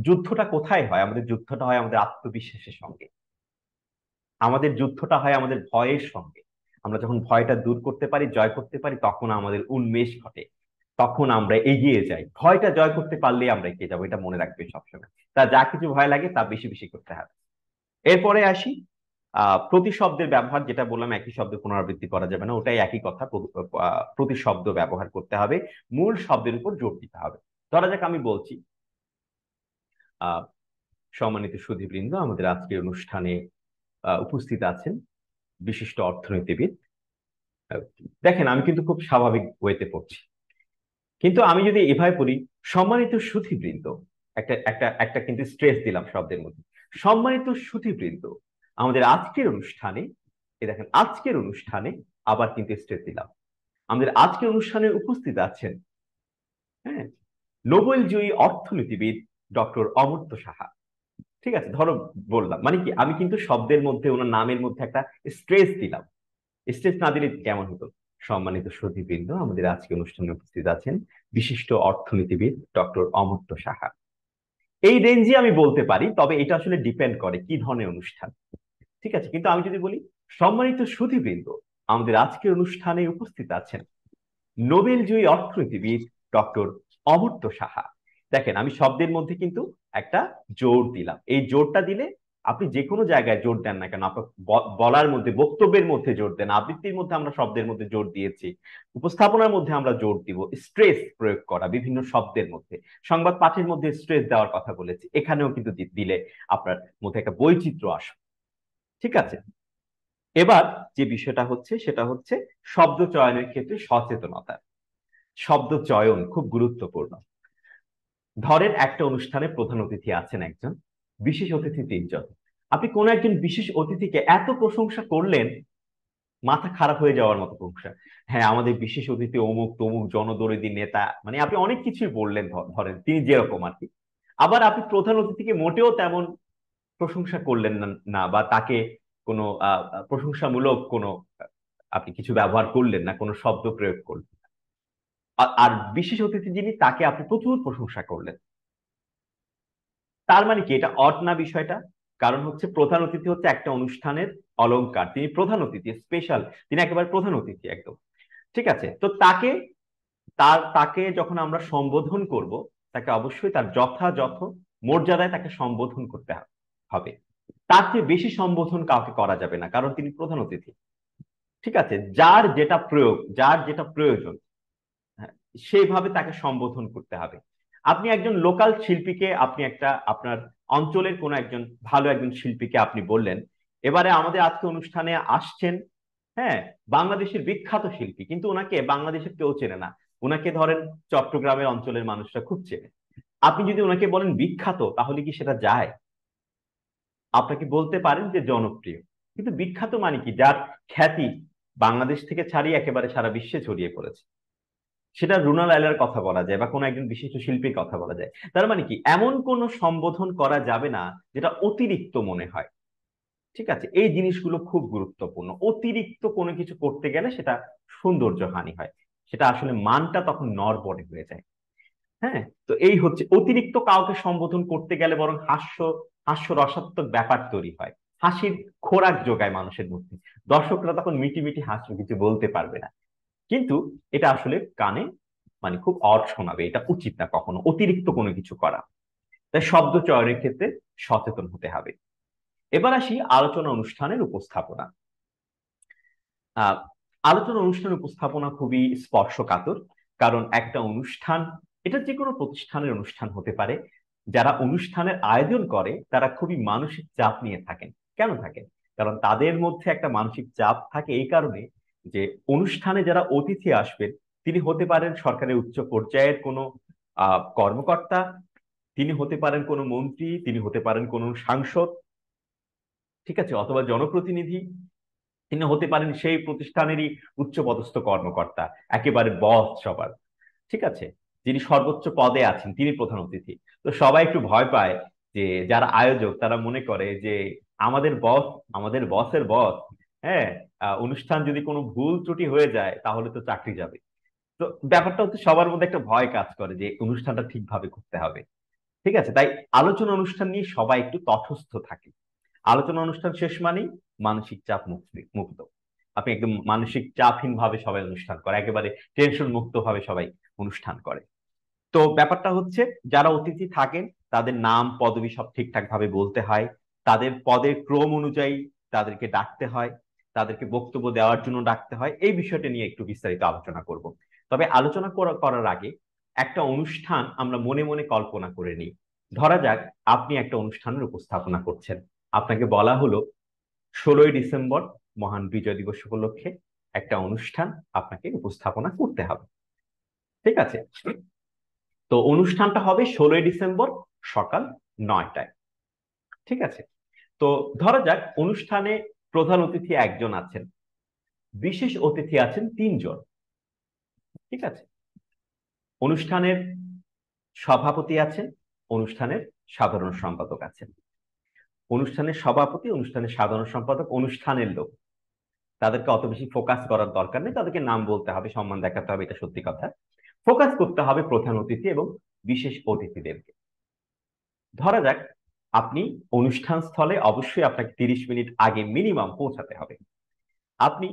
যুদ্ধটা কোথায় হয়? আমাদের যুদ্ধটা হয় আমাদের আত্মবিশ্বাসের সঙ্গে, আমাদের যুদ্ধটা হয় আমাদের ভয়ের সঙ্গে। আমরা যখন ভয়টা দূর করতে পারি, জয় করতে পারি, তখন আমাদের উন্মেষ ঘটে, তখন আমরা এগিয়ে যাই। ভয়টা জয় করতে পারলে আমরা এগিয়ে যাবো, এটা মনে রাখবে সবসময়। তা যা কিছু ভয় লাগে তা বেশি বেশি করতে হবে। এরপরে আসি প্রতিশব্দের ব্যবহার, যেটা বললাম একই শব্দ পুনরাবৃত্তি করা যাবে না, ওটাই একই কথা। প্রতিশব্দ ব্যবহার করতে হবে, মূল শব্দের উপর জোর দিতে হবে। ধরা যাক আমি বলছি, আহ সম্মানিত সুধীবৃন্দ, আমাদের আজকের অনুষ্ঠানে উপস্থিত আছেন বিশিষ্ট অর্থনীতিবিদ। আহ, দেখেন আমি কিন্তু খুব স্বাভাবিক ওয়েতে পড়ছি, কিন্তু আমি যদি এভাবে পড়ি, সম্মানিত সুধীবৃন্দ, একটা একটা একটা কিন্তু স্ট্রেস দিলাম শব্দের মধ্যে। সম্মানিত সুধীবৃন্দ, আমাদের আজকের অনুষ্ঠানে, এই দেখেন আজকের অনুষ্ঠানে আবার কিন্তু স্ট্রেস দিলাম। আমাদের আজকের অনুষ্ঠানে উপস্থিত আছেন, হ্যাঁ, নোবেলজয়ী অর্থনীতিবিদ ডক্টর অমর্ত্য সাহা। ঠিক আছে, ধরো বললাম মানে কি, আমি কিন্তু শব্দের মধ্যে ওনার নামের মধ্যে একটা স্ট্রেস দিলাম। স্টেজ না দিলে কেমন হতো? সম্মানিত সুধীবৃন্দ, আমাদের আজকে অনুষ্ঠানে উপস্থিত আছেন বিশিষ্ট অর্থনীতিবিদ ডক্টর অমর্ত্য সাহা। এই রেঞ্জে আমি বলতে পারি, তবে এটা আসলে ডিপেন্ড করে কি ধরনের অনুষ্ঠান। ঠিক আছে, কিন্তু আমি যদি বলি সম্মানিত সুধীবৃন্দ, আমাদের আজকের অনুষ্ঠানে উপস্থিত আছেন নোবেলজয়ী অর্থনীতিবিদ ডক্টর অমর্ত্য সাহা। দেখেন আমি শব্দের মধ্যে কিন্তু একটা জোর দিলাম। এই জোরটা দিলে আপনি যে কোনো জায়গায় জোর দেন না কেন, আপনার বলার মধ্যে, বক্তব্যের মধ্যে জোর দেন, আবৃত্তির মধ্যে আমরা শব্দের মধ্যে জোর দিয়েছি, উপস্থাপনার মধ্যে আমরা জোর দিব। স্ট্রেস প্রয়োগ করা বিভিন্ন শব্দের মধ্যে, সংবাদ পাঠের মধ্যে স্ট্রেস দেওয়ার কথা বলেছি, এখানেও কিন্তু দিলে আপনার মধ্যে একটা বৈচিত্র্য আসবে। ঠিক আছে, এবার যে বিষয়টা হচ্ছে সেটা হচ্ছে শব্দ চয়নের ক্ষেত্রে সচেতনতা। শব্দ চয়ন খুব গুরুত্বপূর্ণ। ধরেন একটা অনুষ্ঠানে প্রধান অতিথি আছেন একজন, বিশেষ অতিথি তিনজন। আপনি কোন একজন বিশেষ অতিথিকে এত প্রশংসা করলেন, মাথা খারাপ হয়ে যাওয়ার মতো প্রশংসা। হ্যাঁ, আমাদের বিশেষ অতিথি অমুক তমুক জনদরদী নেতা, মানে আপনি অনেক কিছুই বললেন, ধরেন তিনি যেরকম আর কি। আবার আপনি প্রধান অতিথিকে মোটেও তেমন প্রশংসা করলেন না, বা তাকে কোনো প্রশংসামূলক কোনো আপনি কিছু ব্যবহার করলেন না, কোনো শব্দ প্রয়োগ করলেন। আর বিশেষ অতিথি যিনি, তাকে আপনি প্রচুর প্রশংসা করলেন। তার মানে কি, এটা অড না বিষয়টা? কারণ হচ্ছে প্রধান অতিথি হচ্ছে একটা অনুষ্ঠানের অলংকার, তিনি প্রধান অতিথি, স্পেশাল, তিনি একেবারে প্রধান অতিথি একদম। ঠিক আছে, তো তাকে যখন আমরা সম্বোধন করব, তাকে অবশ্যই তার যথাযথ মর্যাদায় তাকে সম্বোধন করতে হবে। তার চেয়ে বেশি সম্বোধন কাউকে করা যাবে না, কারণ তিনি প্রধান অতিথি। ঠিক আছে, যার যেটা প্রয়োগ, যার যেটা প্রয়োজন, হ্যাঁ, সেইভাবে তাকে সম্বোধন করতে হবে। আপনি একজন লোকাল শিল্পীকে, আপনি একটা আপনার অঞ্চলের কোন একজন ভালো একজন শিল্পীকে আপনি বললেন, এবারে আমাদের আজকে অনুষ্ঠানে আসছেন, হ্যাঁ, বাংলাদেশের বিখ্যাত শিল্পী, কিন্তু ওনাকে বাংলাদেশের কেউ চেনে না, ওনাকে ধরেন চট্টগ্রামের অঞ্চলের মানুষরা খুব চেনে। আপনি যদি ওনাকে বলেন বিখ্যাত, তাহলে কি সেটা যায়? আপনাকে বলতে পারেন যে জনপ্রিয়, কিন্তু বিখ্যাত মানে কি, যার খ্যাতি বাংলাদেশ থেকে ছাড়িয়ে একেবারে সারা বিশ্বে ছড়িয়ে পড়েছে, সেটা রুনা লায়লার কথা বলা যায় বা কোনো একজন বিশিষ্ট শিল্পীর কথা বলা যায়। তার মানে কি, এমন কোনো সম্বোধন করা যাবে না যেটা অতিরিক্ত মনে হয়। ঠিক আছে, এই জিনিসগুলো খুব গুরুত্বপূর্ণ। অতিরিক্ত কোনো কিছু করতে গেলে সেটা সৌন্দর্য হানি হয়, সেটা আসলে মানটা তখন নড়বড়ে হয়ে যায়। হ্যাঁ, তো এই হচ্ছে, অতিরিক্ত কাউকে সম্বোধন করতে গেলে বরং হাস্যরসাত্মক ব্যাপার তৈরি হয়, হাসির খোরাক যোগায় মানুষের মধ্যে। দর্শকরা তখন মিটি মিটি হাসবে, কিছু বলতে পারবে না। কিন্তু এটা আসলে কানে মানে খুব অড শোনাবে, এটা উচিত না কখনো অতিরিক্ত কোনো কিছু করা। তাই শব্দ চয়নের ক্ষেত্রে সচেতন হতে হবে। এবার আসি আলোচনা অনুষ্ঠানের উপস্থাপনা। আহ আলোচনা অনুষ্ঠান উপস্থাপনা খুবই স্পর্শকাতর, কারণ একটা অনুষ্ঠান, এটা যে কোনো প্রতিষ্ঠানের অনুষ্ঠান হতে পারে, যারা অনুষ্ঠানের আয়োজন করে তারা খুবই মানসিক চাপ নিয়ে থাকেন। কেন থাকেন? কারণ তাদের মধ্যে একটা মানসিক চাপ থাকে এই কারণে যে অনুষ্ঠানে যারা অতিথি আসবেন, তিনি হতে পারেন সরকারের উচ্চ পর্যায়ের কোনো কর্মকর্তা, তিনি হতে পারেন কোনো মন্ত্রী, তিনি হতে পারেন কোনো সাংসদ, ঠিক আছে, অথবা জনপ্রতিনিধি, তিনি হতে পারেন সেই প্রতিষ্ঠানেরই উচ্চপদস্থ কর্মকর্তা, একেবারে বস সবার। ঠিক আছে, যিনি সর্বোচ্চ পদে আছেন তিনি প্রধান অতিথি। তো সবাই একটু ভয় পায়, যে যারা আয়োজক তারা মনে করে যে আমাদের বস, আমাদের বসের বস, হ্যাঁ, অনুষ্ঠান যদি কোনো ভুল ত্রুটি হয়ে যায় তাহলে তো চাকরি যাবে। তো ব্যাপারটা হচ্ছে সবার মধ্যে একটা ভয় কাজ করে যে অনুষ্ঠানটা ঠিকভাবে করতে হবে। ঠিক আছে, তাই আলোচনা অনুষ্ঠান নিয়ে সবাই একটু তটস্থ থাকে। আলোচনা অনুষ্ঠান শেষ মানেই মানসিক চাপ মুক্ত। আপনি একদম মানসিক চাপহীন ভাবে সবাই অনুষ্ঠান করে, একেবারে টেনশন মুক্ত ভাবে সবাই অনুষ্ঠান করে। তো ব্যাপারটা হচ্ছে, যারা অতিথি থাকেন তাদের নাম পদবি সব ঠিকঠাক ভাবে বলতে হয়, তাদের পদের ক্রম অনুযায়ী তাদেরকে ডাকতে হয়, তাদেরকে বক্তব্য দেওয়ার জন্য ডাকতে হয়। এই বিষয়টা নিয়ে একটু বিস্তারিত আলোচনা করব। তবে আলোচনা করার আগে একটা অনুষ্ঠান আমরা মনে মনে কল্পনা করে নিই। ধরা যাক আপনি একটা অনুষ্ঠানের উপস্থাপনা করছেন, আপনাকে বলা হলো 16ই ডিসেম্বর মহান বিজয় দিবস উপলক্ষে একটা অনুষ্ঠান আপনাকে উপস্থাপনা করতে হবে। ঠিক আছে, তো অনুষ্ঠানটা হবে 16ই ডিসেম্বর সকাল 9টায়। ঠিক আছে, তো ধরা যাক অনুষ্ঠানে প্রধান অতিথি একজন আছেন, বিশেষ অতিথি আছেন 3জন। ঠিক আছে, অনুষ্ঠানের সভাপতি আছেন, অনুষ্ঠানের সাধারণ সম্পাদক আছেন। অনুষ্ঠানের সভাপতি, অনুষ্ঠানের সাধারণ সম্পাদক অনুষ্ঠানের লোক, তাদেরকে অত বেশি ফোকাস করার দরকার নেই, তাদেরকে নাম বলতে হবে, সম্মান দেখাতে হবে, এটা সত্যি কথা। ফোকাস করতে হবে প্রধান অতিথি এবং বিশেষ অতিথিদেরকে। ধরা যাক আপনি অনুষ্ঠান স্থলে অবশ্যই আপনাকে 30 মিনিট আগে মিনিমাম পৌঁছাতে হবে। আপনি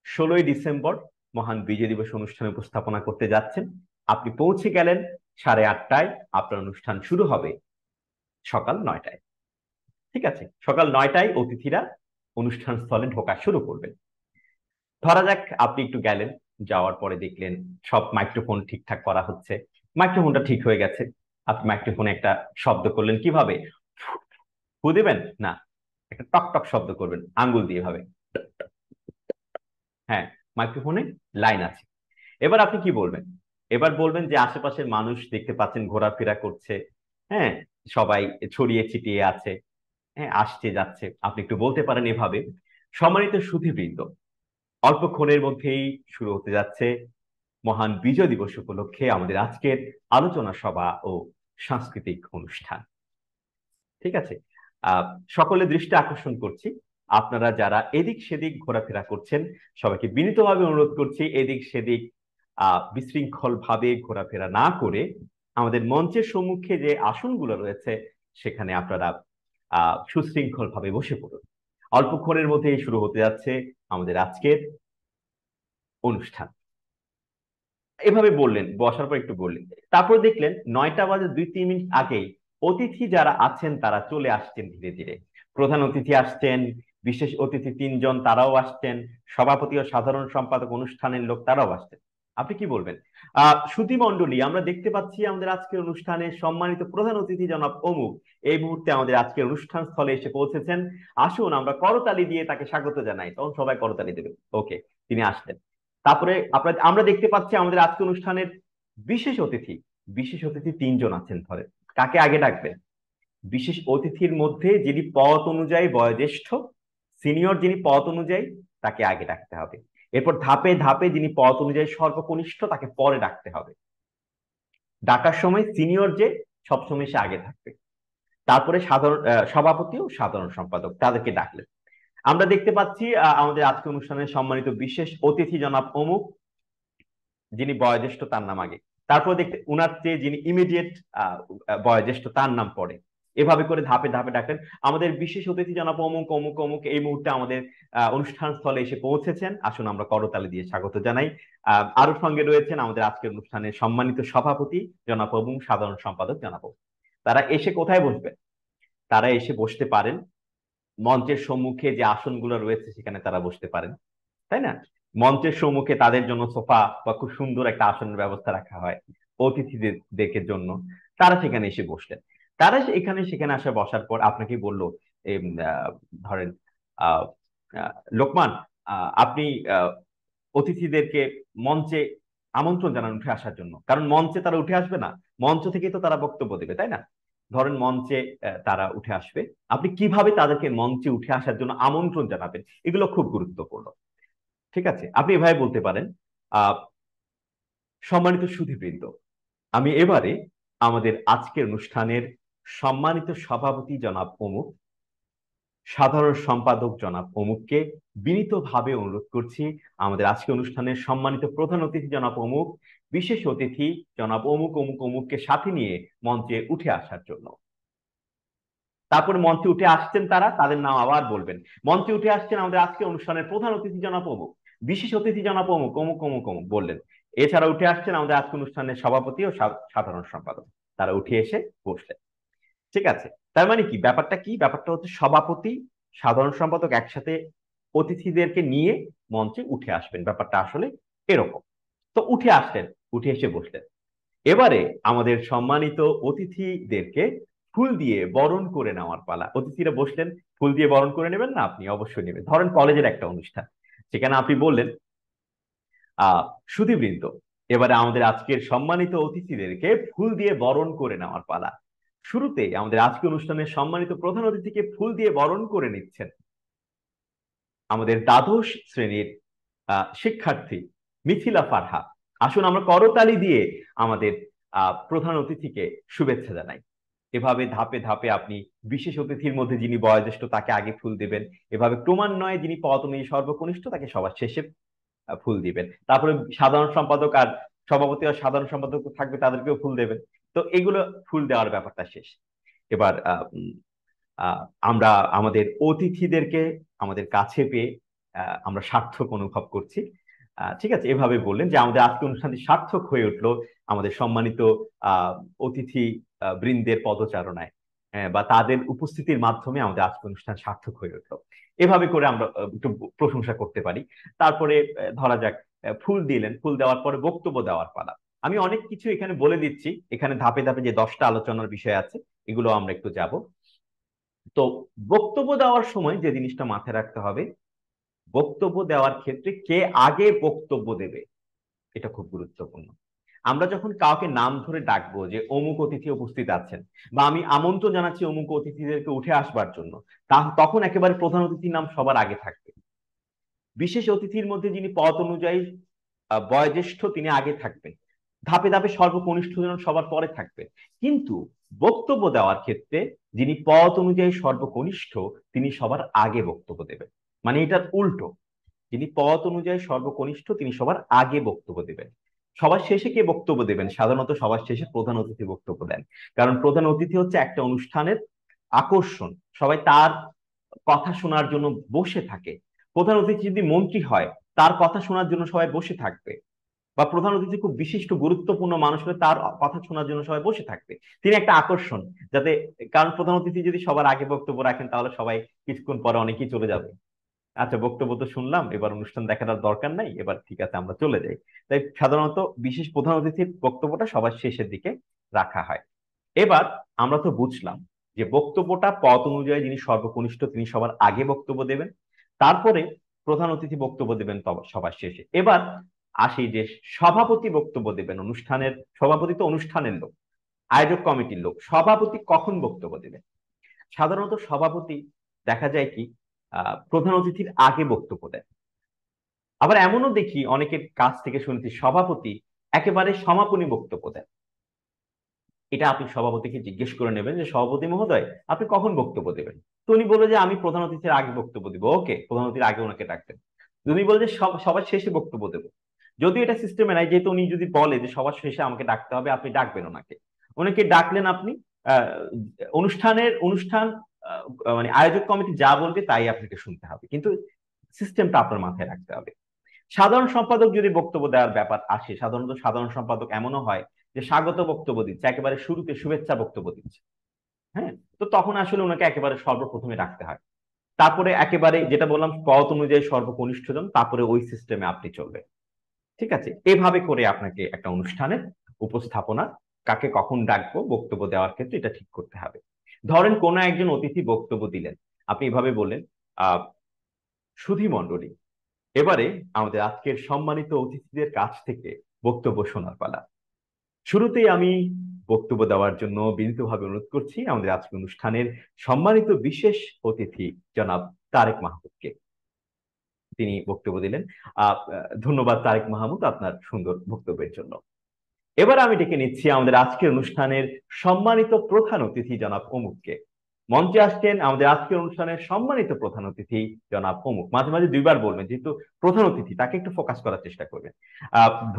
16ই ডিসেম্বর মহান বিজয় দিবস অনুষ্ঠানে উপস্থাপনা করতে যাচ্ছেন, আপনি পৌঁছে গেলেন 8:30টায়, আপনার অনুষ্ঠান শুরু হবে সকাল 9টায়। ঠিক আছে, সকাল 9টায় অতিথিরা অনুষ্ঠান স্থলে ঢোকা শুরু করবেন। ধরা যাক আপনি একটু গেলেন, যাওয়ার পরে দেখলেন সব মাইক্রোফোন ঠিকঠাক করা হচ্ছে, মাইক্রোফোনটা ঠিক হয়ে গেছে। আপনি মাইক্রোফোনে একটা শব্দ করলেন, কিভাবে? ফু দিবেন না, একটা টক টক শব্দ করবেন আঙ্গুল দিয়ে ভাবে। হ্যাঁ, মাইক্রোফোনে লাইন আছে। এবার আপনি কি বলবেন? এবার বলবেন যে আশেপাশের মানুষ দেখতে পাচ্ছেন ঘোরাফেরা করছে, হ্যাঁ, সবাই ছড়িয়ে ছিটিয়ে আছে, হ্যাঁ, আসছে যাচ্ছে। আপনি একটু বলতে পারেন এভাবে: সম্মানিত সুধীবৃন্দ, অল্পক্ষণের মধ্যেই শুরু হতে যাচ্ছে মহান বিজয় দিবস উপলক্ষে আমাদের আজকের আলোচনা সভা ও সাংস্কৃতিক অনুষ্ঠান। ঠিক আছে, আহ সকলের দৃষ্টি আকর্ষণ করছি, আপনারা যারা এদিক সেদিক ঘোরাফেরা করছেন সবাইকে বিনীতভাবে অনুরোধ করছি এদিক সেদিক বিশৃঙ্খল ভাবে ঘোরাফেরা না করে আমাদের মঞ্চের সম্মুখে যে আসনগুলো রয়েছে সেখানে আপনারা সুশৃঙ্খল ভাবে বসে পড়ুন। অল্পক্ষণের মধ্যেই শুরু হতে যাচ্ছে আমাদের আজকের অনুষ্ঠান। এভাবে বললেন, বসার পর একটু বললেন, তারপর দেখলেন 9টা বাজে 2-3 মিনিট আগেই অতিথি যারা আছেন তারা চলে আসছেন ধীরে ধীরে। প্রধান অতিথি আসছেন, বিশেষ অতিথি 3জন তারাও আসছেন, সভাপতি ও সাধারণ সম্পাদক অনুষ্ঠানের লোক তারাও আসছেন। আপনি কি বলবেন? সুধী মণ্ডলী, আমরা দেখতে পাচ্ছি আমাদের আজকের অনুষ্ঠানে সম্মানিত প্রধান অতিথি জনাব অমুক এই মুহূর্তে আমাদের আজকের অনুষ্ঠান স্থলে এসে পৌঁছেছেন, আসুন আমরা করতালি দিয়ে তাকে স্বাগত জানাই। তখন সবাই করতালি দেবে। ওকে, তিনি আসলেন। তারপরে আমরা দেখতে পাচ্ছি আমাদের আজকে অনুষ্ঠানের বিশেষ অতিথি, বিশেষ অতিথি 3জন আছেন। ধরে কাকে আগে ডাকবেন? বিশেষ অতিথির মধ্যে যিনি পদ অনুযায়ী বয়োজ্যেষ্ঠ, সিনিয়র যিনি পদ অনুযায়ী, তাকে আগে ডাকতে হবে। এরপর ধাপে ধাপে যিনি পদ অনুযায়ী সর্বকনিষ্ঠ, তাকে পরে ডাকতে হবে। ডাকার সময় সিনিয়র যে সবসময় সে আগে থাকবে। তারপরে সাধারণ সভাপতি ও সাধারণ সম্পাদক তাদেরকে ডাকলেন। আমরা দেখতে পাচ্ছি আমাদের আজকে অনুষ্ঠানের সম্মানিত বিশেষ অতিথি জনাব অমুক, যিনি বয়োজ্যেষ্ঠ তার নাম আগে, তারপর দেখতে উনার চেয়ে যিনি ইমিডিয়েট বয়োজ্যেষ্ঠ তার নাম পরে। এভাবে করে ধাপে ধাপে ডাকলেন। আমাদের বিশেষ অতিথি জনাব অমুক অমুক অমুক এই মুহূর্তে আমাদের অনুষ্ঠান স্থলে এসে পৌঁছেছেন। আসুন আমরা করতালি দিয়ে স্বাগত জানাই। আরো সঙ্গে রয়েছেন আমাদের আজকের অনুষ্ঠানের সম্মানিত সভাপতি জনাব অমুক, সাধারণ সম্পাদক জনাব অমুক। তারা এসে কোথায় বসবেন? তারা এসে বসতে পারেন মঞ্চের সম্মুখে যে আসনগুলো রয়েছে সেখানে তারা বসতে পারেন, তাই না? মঞ্চের সম্মুখে তাদের জন্য সোফা বা খুব সুন্দর একটা আসনের ব্যবস্থা রাখা হয় অতিথিদের জন্য। তারা সেখানে এসে বসলেন। তারা এখানে সেখানে আসা বসার পর আপনাকে বললো, ধরেন আহ লোকমান, আপনি অতিথিদেরকে মঞ্চে আমন্ত্রণ জানান উঠে আসার জন্য, কারণ মঞ্চে তারা উঠে আসবে না, মঞ্চ থেকেই তো তারা বক্তব্য দেবে, তাই না? ধরেন মঞ্চে তারা উঠে আসবে, আপনি কিভাবে তাদেরকে মঞ্চে উঠে আসার জন্য আমন্ত্রণ জানাবেন, এগুলো খুব গুরুত্বপূর্ণ। ঠিক আছে, আপনি এভাবে বলতে পারেন, আহ সম্মানিত সুধীবৃন্দ, আমি এবারে আমাদের আজকের অনুষ্ঠানের সম্মানিত সভাপতি জনাব অমুক, সাধারণ সম্পাদক জনাব অমুককে বিনীতভাবে অনুরোধ করছি আমাদের আজকে অনুষ্ঠানের সম্মানিত প্রধান অতিথি জনাব অমুক, বিশেষ অতিথি জনাব অমুক অমুক অমুককে সাথে নিয়ে মঞ্চে উঠে আসার জন্য। তারপরে মঞ্চে উঠে আসছেন তারা, তাদের নাম আবার বলবেন। মঞ্চে উঠে আসছেন আমাদের আজকে অনুষ্ঠানের প্রধান অতিথি জনাব অমুক, বিশেষ অতিথি জনাব অমুক অমুক অমুক অমুক বললেন। এছাড়া উঠে আসছেন আমাদের আজকে অনুষ্ঠানের সভাপতি ও সাধারণ সম্পাদক, তারা উঠে এসে বসলেন। ঠিক আছে, তার মানে কি ব্যাপারটা? কি ব্যাপারটা হচ্ছে, সভাপতি সাধারণ সম্পাদক একসাথে অতিথিদেরকে নিয়ে মঞ্চে উঠে আসবেন, ব্যাপারটা আসলে এরকম। তো উঠে আসলেন, উঠে এসে বসলেন। এবারে আমাদের সম্মানিত অতিথিদেরকে ফুল দিয়ে বরণ করে নেওয়ার পালা। অতিথিরা বসলেন, ফুল দিয়ে বরণ করে নেবেন না? আপনি অবশ্যই নেবেন। ধরেন কলেজের একটা অনুষ্ঠান, সেখানে আপনি বললেন, আহ সুধীবৃন্দ, এবারে আমাদের আজকের সম্মানিত অতিথিদেরকে ফুল দিয়ে বরণ করে নেওয়ার পালা। শুরুতে আমাদের আজকে অনুষ্ঠানের সম্মানিত প্রধান অতিথিকে ফুল দিয়ে বরণ করে নিচ্ছেন আমাদের দ্বাদশ শ্রেণীর শিক্ষার্থী মিথিলা ফারহা। আসুন আমরা করতালি দিয়ে আমাদের প্রধান অতিথিকে শুভেচ্ছা জানাই। এভাবে ধাপে ধাপে আপনি বিশেষ অতিথির মধ্যে যিনি বয়োজ্যেষ্ঠ তাকে আগে ফুল দিবেন, এভাবে ক্রমান্বয়ে যিনি পদ অনুযায়ী সর্বকনিষ্ঠ তাকে সবার শেষে ফুল দিবেন। তারপরে সাধারণ সম্পাদক আর সভাপতি আর সাধারণ সম্পাদক থাকবে, তাদেরকেও ফুল দেবেন। তো এগুলো ফুল দেওয়ার ব্যাপারটা শেষ। এবার আহ আমরা আমাদের অতিথিদেরকে আমাদের কাছে পেয়ে আমরা সার্থক অনুভব করছি। ঠিক আছে, এভাবে বললেন যে আমাদের আজকে অনুষ্ঠানটি সার্থক হয়ে উঠলো আমাদের সম্মানিত আহ অতিথি বৃন্দের পদচারণায়, বা তাদের উপস্থিতির মাধ্যমে আমাদের আজকে অনুষ্ঠান সার্থক হয়ে উঠলো। এভাবে করে আমরা একটু প্রশংসা করতে পারি। তারপরে ধরা যাক ফুল দিলেন, ফুল দেওয়ার পরে বক্তব্য দেওয়ার পালা। আমি অনেক কিছু এখানে বলে দিচ্ছি, এখানে ধাপে ধাপে যে 10টা আলোচনার বিষয় আছে এগুলো আমরা একটু যাব। তো বক্তব্য দেওয়ার সময় যে জিনিসটা মাথায় রাখতে হবে, বক্তব্য দেওয়ার ক্ষেত্রে কে আগে বক্তব্য দেবে এটা খুব গুরুত্বপূর্ণ। আমরা যখন কাউকে নাম ধরে ডাকবো যে অমুক অতিথি উপস্থিত আছেন, বা আমি আমন্ত্রণ জানাচ্ছি অমুক অতিথিদেরকে উঠে আসবার জন্য, তখন একেবারে প্রধান অতিথির নাম সবার আগে থাকবে। বিশেষ অতিথির মধ্যে যিনি পদ অনুযায়ী বয়োজ্যেষ্ঠ তিনি আগে থাকবেন, ধাপে ধাপে সর্বকনিষ্ঠ জন সবার পরে থাকবেন। কিন্তু বক্তব্য দেওয়ার ক্ষেত্রে যিনি পদ অনুযায়ী সর্বকনিষ্ঠ তিনি সবার আগে বক্তব্য দেবেন। মানে এটার উল্টো, যিনি পদ অনুযায়ী সর্বকনিষ্ঠ তিনি সবার আগে বক্তব্য দেবেন। সবার শেষে কে বক্তব্য দেবেন? সাধারণত সবার শেষে প্রধান অতিথি বক্তব্য দেন, কারণ প্রধান অতিথি হচ্ছে একটা অনুষ্ঠানের আকর্ষণ। সবাই তার কথা শোনার জন্য বসে থাকে। প্রধান অতিথি যদি মন্ত্রী হয়, তার কথা শোনার জন্য সবাই বসে থাকবে, বা প্রধান অতিথি খুব বিশিষ্ট গুরুত্বপূর্ণ মানুষ হলে তার কথা শোনার জন্য সবাই বসে থাকবে। তিনি একটা আকর্ষণ, যাতে, কারণ প্রধান অতিথি যদি সবার আগে বক্তব্য রাখেন তাহলে সবাই কিছুক্ষণ পরে অনেকেই চলে যাবে। আচ্ছা, বক্তব্য তো শুনলাম, এবার অনুষ্ঠান দেখার আর দরকার নাই, এবার ঠিক আছে আমরা চলে যাই। তাই সাধারণত বিশেষ প্রধান অতিথির বক্তব্যটা সবার শেষের দিকে রাখা হয়। এবার আমরা তো বুঝলাম যে বক্তব্যটা পদ অনুযায়ী যিনি সর্বকনিষ্ঠ তিনি সবার আগে বক্তব্য দেবেন, তারপরে প্রধান অতিথি বক্তব্য দেবেন সবার শেষে। এবার আসি যে সভাপতি বক্তব্য দেবেন। অনুষ্ঠানের সভাপতি তো অনুষ্ঠানের লোক, আয়োজক কমিটির লোক। সভাপতি কখন বক্তব্য দেবেন? সাধারণত সভাপতি দেখা যায় কি প্রধান অতিথির আগে বক্তব্য দেয়। আবার এমনও দেখি অনেকের কাছ থেকে শুনেছি সভাপতি একেবারে সমাপনী বক্তব্য দেন। এটা আপনি সভাপতিকে জিজ্ঞেস করে নেবেন যে সভাপতি মহোদয় আপনি কখন বক্তব্য দেবেন। তো উনি বলে যে আমি প্রধান অতিথির আগে বক্তব্য দিব। ওকে, প্রধান অতিথির আগে ওনাকে ডাকতেন। উনি বলে যে সবার শেষে বক্তব্য দেবো। যদি এটা সিস্টেমে নাই, যেহেতু উনি যদি বলে যে সবার শেষে আমাকে ডাকতে হবে, আপনি ডাকবেন ওনাকে। ওনাকে ডাকলেন আপনি। আহ, অনুষ্ঠান মানে আয়োজক কমিটি যা বলবে তাই আপনাকে শুনতে হবে, কিন্তু সিস্টেমটা আপনার মাথায় রাখতে হবে। সাধারণ সম্পাদক যদি বক্তব্য দেওয়ার ব্যাপার আসে, সাধারণত সাধারণ সম্পাদক এমনও হয় যে স্বাগত বক্তব্য দিচ্ছে, একেবারে শুরুতে শুভেচ্ছা বক্তব্য দিচ্ছে। হ্যাঁ, তো তখন আসলে ওনাকে একেবারে সর্বপ্রথমে রাখতে হয়। তারপরে একেবারে যেটা বললাম পদ অনুযায়ী সর্বকনিষ্ঠ জন, তারপরে ওই সিস্টেমে আপনি চলবে। ঠিক আছে, এভাবে করে আপনাকে একটা অনুষ্ঠানের উপস্থাপনা, কাকে কখন ডাকবো বক্তব্য দেওয়ার ক্ষেত্রে এটা ঠিক করতে হবে। ধরেন কোনো একজন অতিথি বক্তব্য দিলেন, আপনি এভাবে বললেন, আহ সুধী মণ্ডলী, এবারে আমাদের আজকের সম্মানিত অতিথিদের কাছ থেকে বক্তব্য শোনার পালা। শুরুতেই আমি বক্তব্য দেওয়ার জন্য বিনীতভাবে অনুরোধ করছি আমাদের আজকের অনুষ্ঠানের সম্মানিত বিশেষ অতিথি জনাব তারেক মাহমুদকে। তিনি বক্তব্য দিলেন। ধন্যবাদ তারেক মাহমুদ আপনার সুন্দর বক্তব্যের জন্য। এবার আমি ডেকে নিচ্ছি আমাদের আজকের অনুষ্ঠানের সম্মানিত প্রধান অতিথি জনাব অমুককে। মঞ্চে আসছেন আমাদের আজকের অনুষ্ঠানের সম্মানিত প্রধান অতিথি জনাব অমুক। মাঝে মাঝে দুইবার বলবেন, যেহেতু প্রধান অতিথি তাকে একটু ফোকাস করার চেষ্টা করবেন।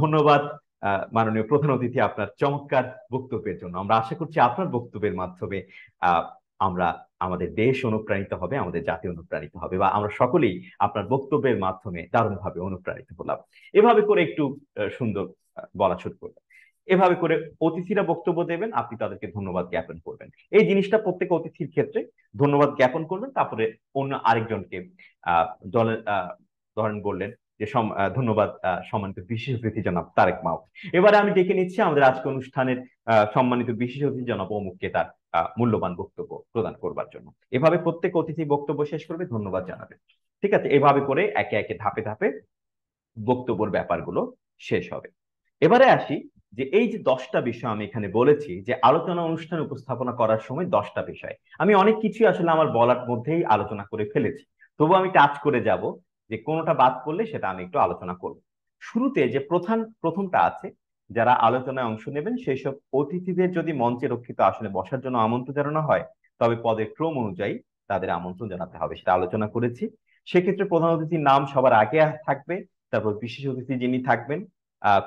ধন্যবাদ মাননীয় প্রধান অতিথি আপনার চমৎকার বক্তব্যের জন্য। আমরা আশা করছি আপনার বক্তব্যের মাধ্যমে আহ আমরা আমাদের দেশ অনুপ্রাণিত হবে, আমাদের জাতি অনুপ্রাণিত হবে, বা আমরা সকলেই আপনার বক্তব্যের মাধ্যমে দারুণভাবে অনুপ্রাণিত হলাম। এভাবে করে একটু সুন্দর বলা শুরু করবেন। এভাবে করে অতিথিরা বক্তব্য দেবেন, আপনি তাদেরকে ধন্যবাদ জ্ঞাপন করবেন। এই জিনিসটা প্রত্যেক অতিথির ক্ষেত্রে ধন্যবাদ জ্ঞাপন করবেন, তারপরে অন্য আরেকজনকে আহ দলের ধরেন বললেন যে ধন্যবাদ সম্মানিত বিশেষ অতিথি জনাব তারেক মাহমুদ। এবারে আমি ডেকে নিচ্ছি আমাদের আজকে অনুষ্ঠানের সম্মানিত বিশেষ অতিথি জনাব অমুককে তার মূল্যবান বক্তব্য প্রদান করবার জন্য। এভাবে প্রত্যেক অতিথি বক্তব্য শেষ করবে, ধন্যবাদ জানাবেন। ঠিক আছে, এভাবে করে একে একে ধাপে ধাপে বক্তব্যের ব্যাপারগুলো শেষ হবে। এবারে আসি যে এই যে 10টা বিষয় আমি এখানে বলেছি যে আলোচনা অনুষ্ঠান উপস্থাপনা করার সময় 10টা বিষয়, আমি অনেক কিছু আসলে আমার বলার মধ্যেই আলোচনা করে ফেলেছি। তবু আমি টাচ করে যাব, যে কোনোটা বাদ পড়লে সেটা আমি একটু আলোচনা করব। শুরুতে যে প্রথমটা আছে, যারা আলোচনায় অংশ নেবেন সেই সব অতিথিদের যদি মঞ্চে রক্ষিত আসনে বসার জন্য আমন্ত্রণ জানানো হয়, তবে পদের ক্রম অনুযায়ী তাদের আমন্ত্রণ জানাতে হবে, সেটা আলোচনা করেছি। সেক্ষেত্রে প্রধান অতিথির নাম সবার আগে থাকবে, তারপর বিশেষ অতিথি যিনি থাকবেন,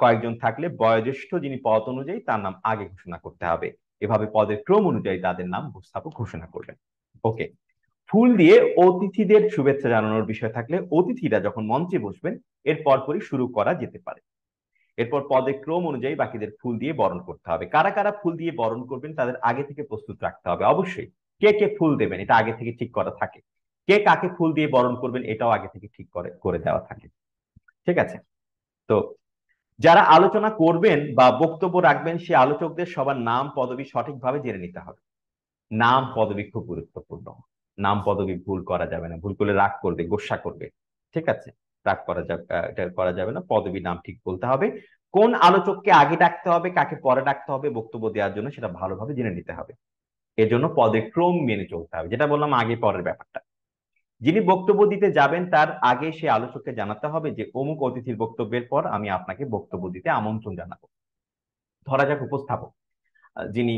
কয়েকজন থাকলে বয়োজ্যেষ্ঠ যিনি পদ অনুযায়ী তার নাম আগে ঘোষণা করতে হবে। এভাবে পদের ক্রম অনুযায়ী তাদের নাম উপস্থাপক ঘোষণা করবেন। ওকে। ফুল দিয়ে অতিথিদের শুভেচ্ছা জানানোর বিষয় থাকলে অতিথিরা যখন মঞ্চে বসবেন এর পরপরই শুরু করা যেতে পারে। এরপর পদের ক্রম অনুযায়ী বাকিদের ফুল দিয়ে বরণ করতে হবে। কারা কারা ফুল দিয়ে বরণ করবেন তাদের আগে থেকে প্রস্তুত রাখতে হবে অবশ্যই। কে কে ফুল দেবেন এটা আগে থেকে ঠিক করা থাকে। কে কাকে ফুল দিয়ে বরণ করবেন এটাও আগে থেকে ঠিক করে করে দেওয়া থাকে। ঠিক আছে। তো যারা আলোচনা করবেন বা বক্তব্য রাখবেন সেই আলোচকদের সবার নাম পদবি সঠিকভাবে জেনে নিতে হবে। নাম পদবি খুব গুরুত্বপূর্ণ। নাম পদবি ভুল করা যাবে না, ভুল করলে রাগ করবে, গোস্সা করবে। ঠিক আছে, রাগ করা যাবে, এটা করা যাবে না। পদবি নাম ঠিক বলতে হবে। কোন আলোচককে আগে ডাকতে হবে, কাকে পরে ডাকতে হবে বক্তব্য দেওয়ার জন্য সেটা ভালোভাবে জেনে নিতে হবে। এজন্য পদের ক্রম মেনে চলতে হবে, যেটা বললাম আগে পরের ব্যাপারটা। যিনি বক্তব্য দিতে যাবেন তার আগে সে আলোচককে জানাতে হবে যে অমুক অতিথির বক্তব্যের পর আমি আপনাকে বক্তব্য দিতে আমন্ত্রণ জানাবো। ধরা যাক উপস্থাপক যিনি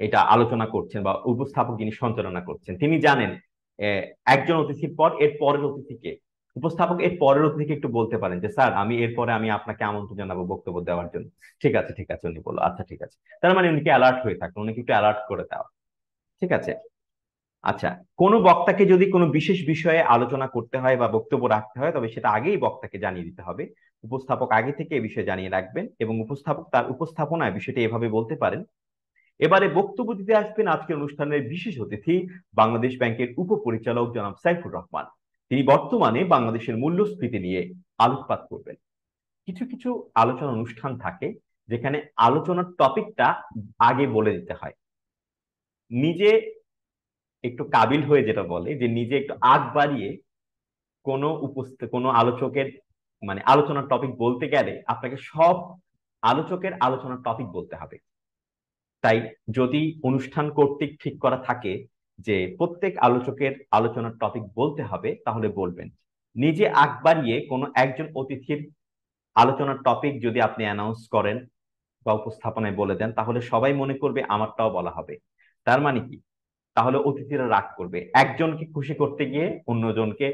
এটা আলোচনা করছেন বা উপস্থাপক যিনি সঞ্চালনা করছেন তিনি জানেন একজন অতিথির পর এর পরের অতিথিকে, উপস্থাপক এর পরের অতিথিকে একটু বলতে পারেন যে স্যার আমি এরপরে আমি আপনাকে আমন্ত্রণ জানাবো বক্তব্য দেওয়ার জন্য। ঠিক আছে ঠিক আছে, উনি বললো আচ্ছা ঠিক আছে। তার মানে উনিকে অ্যালার্ট হয়ে থাকেন, উনিকে একটু অ্যালার্ট করে দেওয়া। ঠিক আছে। আচ্ছা, কোনো বক্তাকে যদি কোনো বিশেষ বিষয়ে আলোচনা করতে হয় বা বক্তব্য রাখতে হয় তবে সেটা আগেই বক্তাকে জানিয়ে দিতে হবে। উপস্থাপক আগে থেকে এই বিষয়ে জানিয়ে রাখবেন এবং উপস্থাপক তার উপস্থাপনায় বিষয়টি এভাবে বলতে পারেন। এবারে বক্তব্য দিতে আসবেন আজকের অনুষ্ঠানের বিশেষ অতিথি বাংলাদেশ ব্যাংকের উপপরিচালক জনাব সাইফুর রহমান। তিনি বর্তমানে বাংলাদেশের মূল্যস্ফীতি নিয়ে আলোকপাত করবেন। কিছু কিছু আলোচনা অনুষ্ঠান থাকে যেখানে আলোচনার টপিকটা আগে বলে দিতে হয়। নিজে একটু কাবিল হয়ে যেটা বলে যে নিজে একটু আগ বাড়িয়ে কোনো আলোচকের মানে আলোচনার টপিক বলতে গেলে আপনাকে সব আলোচকের আলোচনার টপিক বলতে হবে। তাই যদি অনুষ্ঠান কর্তৃক ঠিক করা থাকে যে প্রত্যেক আলোচকের আলোচনার টপিক বলতে হবে, তাহলে বলবেন। নিজে আগ বাড়িয়ে কোনো একজন অতিথির আলোচনার টপিক যদি আপনি অ্যানাউন্স করেন বা উপস্থাপনায় বলে দেন, তাহলে সবাই মনে করবে আমারটাও বলা হবে। তার মানে কি? তাহলে অতিথিরা রাগ করবে। একজনকে খুশি করতে গিয়ে অন্যজনকে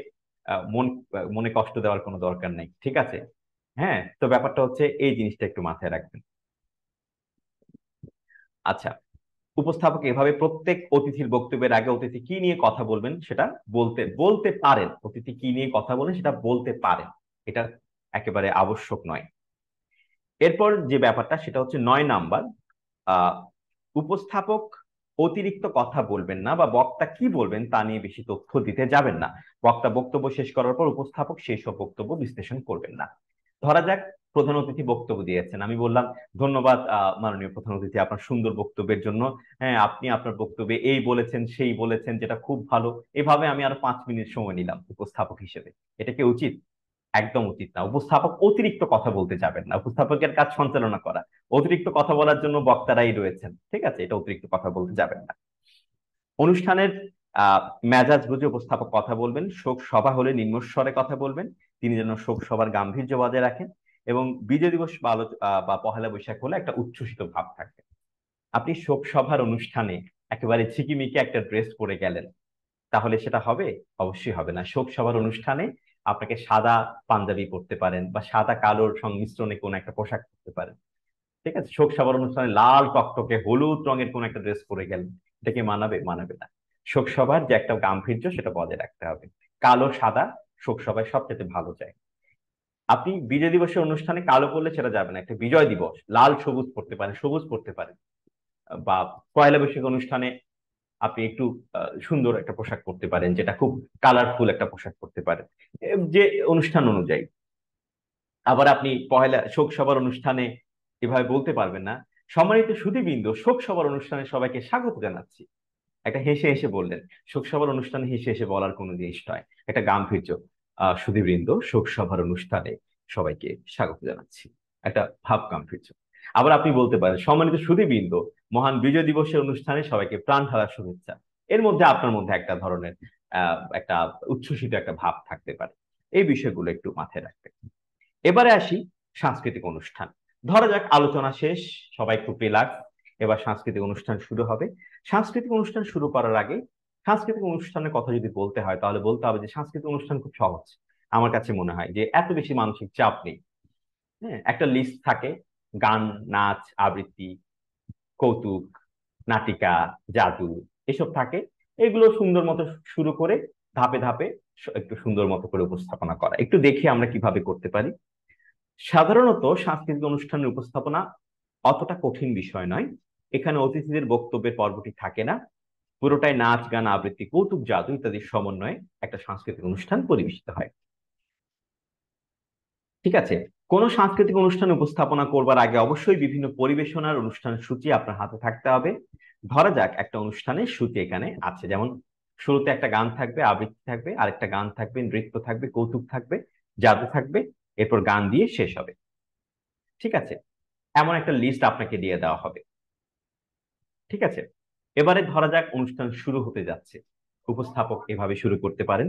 মনে কষ্ট দেওয়ার কোনো দরকার নেই, ঠিক আছে? হ্যাঁ, তো ব্যাপারটা হচ্ছে এই জিনিসটা একটু মাথায় রাখবেন। আচ্ছা, উপস্থাপক এভাবে প্রত্যেক অতিথির বক্তব্যের আগে অতিথি কি নিয়ে কথা বলবেন সেটা বলতে বলতে পারেন। অতিথি কি নিয়ে কথা বলেন সেটা বলতে পারেন, এটা একেবারে আবশ্যক নয়। এরপর যে ব্যাপারটা সেটা হচ্ছে 9 নাম্বার। আহ উপস্থাপক অতিরিক্ত কথা বলবেন না, বা বক্তা কি বলবেন তা নিয়ে বেশি তথ্য দিতে যাবেন না। বক্তা বক্তব্য শেষ করার পর উপস্থাপক সেই সব বক্তব্য বিশ্লেষণ করবেন না। ধরা যাক প্রধান অতিথি বক্তব্য দিয়েছেন, আমি বললাম ধন্যবাদ মাননীয় প্রধান অতিথি আপনার সুন্দর বক্তব্যের জন্য। হ্যাঁ, আপনি আপনার বক্তব্যে এই বলেছেন সেই বলেছেন, যেটা খুব ভালো। এভাবে আমি আরো 5 মিনিট সময় নিলাম উপস্থাপক হিসেবে। এটা কি উচিত? একদম উচিত না। উপস্থাপক অতিরিক্ত কথা বলতে যাবেন না, উপস্থাপকের কাজ সঞ্চালনা করা। অতিরিক্ত কথা বলার জন্য বক্তারাই রয়েছেন, ঠিক আছে? এটা অতিরিক্ত কথা বলতে যাবেন না। অনুষ্ঠানের আহ মেজাজ বুঝে উপস্থাপক কথা বলবেন। শোক সভা হলে নিম্নস্বরে কথা বলবেন, তিনি যেন শোক সভার গাম্ভীর্য বজায় রাখেন। এবং বিজয় দিবস বা বা পহেলা বৈশাখ হলে একটা উচ্ছ্বসিত ভাব থাকবে। আপনি শোক সভার অনুষ্ঠানে একেবারে ঝিকিমিকি একটা ড্রেস পরে গেলেন, তাহলে সেটা হবে? অবশ্যই হবে না। শোক সভার অনুষ্ঠানে আপনাকে সাদা পাঞ্জাবি পরতে পারেন, বা সাদা কালোর সংমিশ্রণে কোন একটা পোশাক পরতে পারেন, ঠিক আছে? শোক সভার অনুষ্ঠানে লাল টকটকে হলুদ রঙের কোন একটা ড্রেস পরে গেলেন, এটাকে মানাবে? মানাবে না। শোক সভার যে একটা গাম্ভীর্য সেটা বজায় রাখতে হবে। কালো সাদা শোক সভায় সবচেয়ে ভালো যায়। আপনি বিজয় দিবসের অনুষ্ঠানে কালো পরলে সেটা যাবে না। একটা বিজয় দিবস লাল সবুজ পরতে পারেন, সবুজ পরতে পারেন। বা পয়লা বৈশাখ অনুষ্ঠানে আপনি একটু সুন্দর একটা পোশাক পরতে পারেন, যেটা খুব কালারফুল একটা পোশাক পরতে পারেন, যে অনুষ্ঠান অনুযায়ী। আবার আপনি পহেলা শোক সভার অনুষ্ঠানে এভাবে বলতে পারবেন না, সম্মানিত সুধীবৃন্দ, শোক সভার অনুষ্ঠানে সবাইকে স্বাগত জানাচ্ছি। একটা হেসে হেসে বললেন। শোক সভার অনুষ্ঠানে হেসে হেসে বলার কোনো জিনিস নয়, একটা গাম্ভীর্য। সুধীবৃন্দ, শোক সভার অনুষ্ঠানে সবাইকে স্বাগত জানাচ্ছি, একটা ভাব গাম্ভীর্য। আবার আপনি বলতে পারেন, সম্মানিত সুধীবৃন্দ, মহান বিজয় দিবসের অনুষ্ঠানে সবাইকে প্রাণ ঢালার শুভেচ্ছা। এর মধ্যে আপনার মধ্যে একটা ধরনের একটা উচ্ছ্বসিত একটা ভাব থাকতে পারে। এই বিষয়গুলো একটু মাথায় রাখবেন। এবারে আসি সাংস্কৃতিক অনুষ্ঠান। ধরা যাক আলোচনা শেষ, সবাই খুব রিল্যাক্স, এবার সাংস্কৃতিক অনুষ্ঠান শুরু হবে। সাংস্কৃতিক অনুষ্ঠান শুরু করার আগে সাংস্কৃতিক অনুষ্ঠানের কথা যদি বলতে হয়, তাহলে বলতে হবে যে সাংস্কৃতিক অনুষ্ঠান খুব সহজ। আমার কাছে মনে হয় যে এত বেশি মানসিক চাপ নেই। হ্যাঁ, একটা লিস্ট থাকে, গান, নাচ, আবৃত্তি, কৌতুক, নাটিকা, জাদু, এসব থাকে। এগুলো সুন্দর মতো শুরু করে ধাপে ধাপে একটু সুন্দর মতো করে উপস্থাপনা করা। একটু দেখি আমরা কিভাবে করতে পারি। সাধারণত সাংস্কৃতিক অনুষ্ঠানের উপস্থাপনা অতটা কঠিন বিষয় নয়। এখানে অতিথিদের বক্তব্যের পর্বটি থাকে না। পুরোটাই নাচ, গান, আবৃত্তি, কৌতুক, জাদু ইত্যাদির সমন্বয়ে একটা সাংস্কৃতিক অনুষ্ঠান পরিবেশিত হয়, ঠিক আছে? কোনো সাংস্কৃতিক অনুষ্ঠান উপস্থাপনা করবার আগে অবশ্যই বিভিন্ন পরিবেশনার অনুষ্ঠান সূচি আপনার হাতে থাকতে হবে। ধরা যাক একটা অনুষ্ঠানের সূচি এখানে আছে, যেমন শুরুতে একটা গান থাকবে, আবৃত্তি থাকবে, আরেকটা গান থাকবে, নৃত্য থাকবে, কৌতুক থাকবে, জাদু থাকবে, এরপর গান দিয়ে শেষ হবে, ঠিক আছে? এমন একটা লিস্ট আপনাকে দিয়ে দেওয়া হবে, ঠিক আছে? এবারে ধরা যাক অনুষ্ঠান শুরু হতে যাচ্ছে। উপস্থাপক এভাবে শুরু করতে পারেন,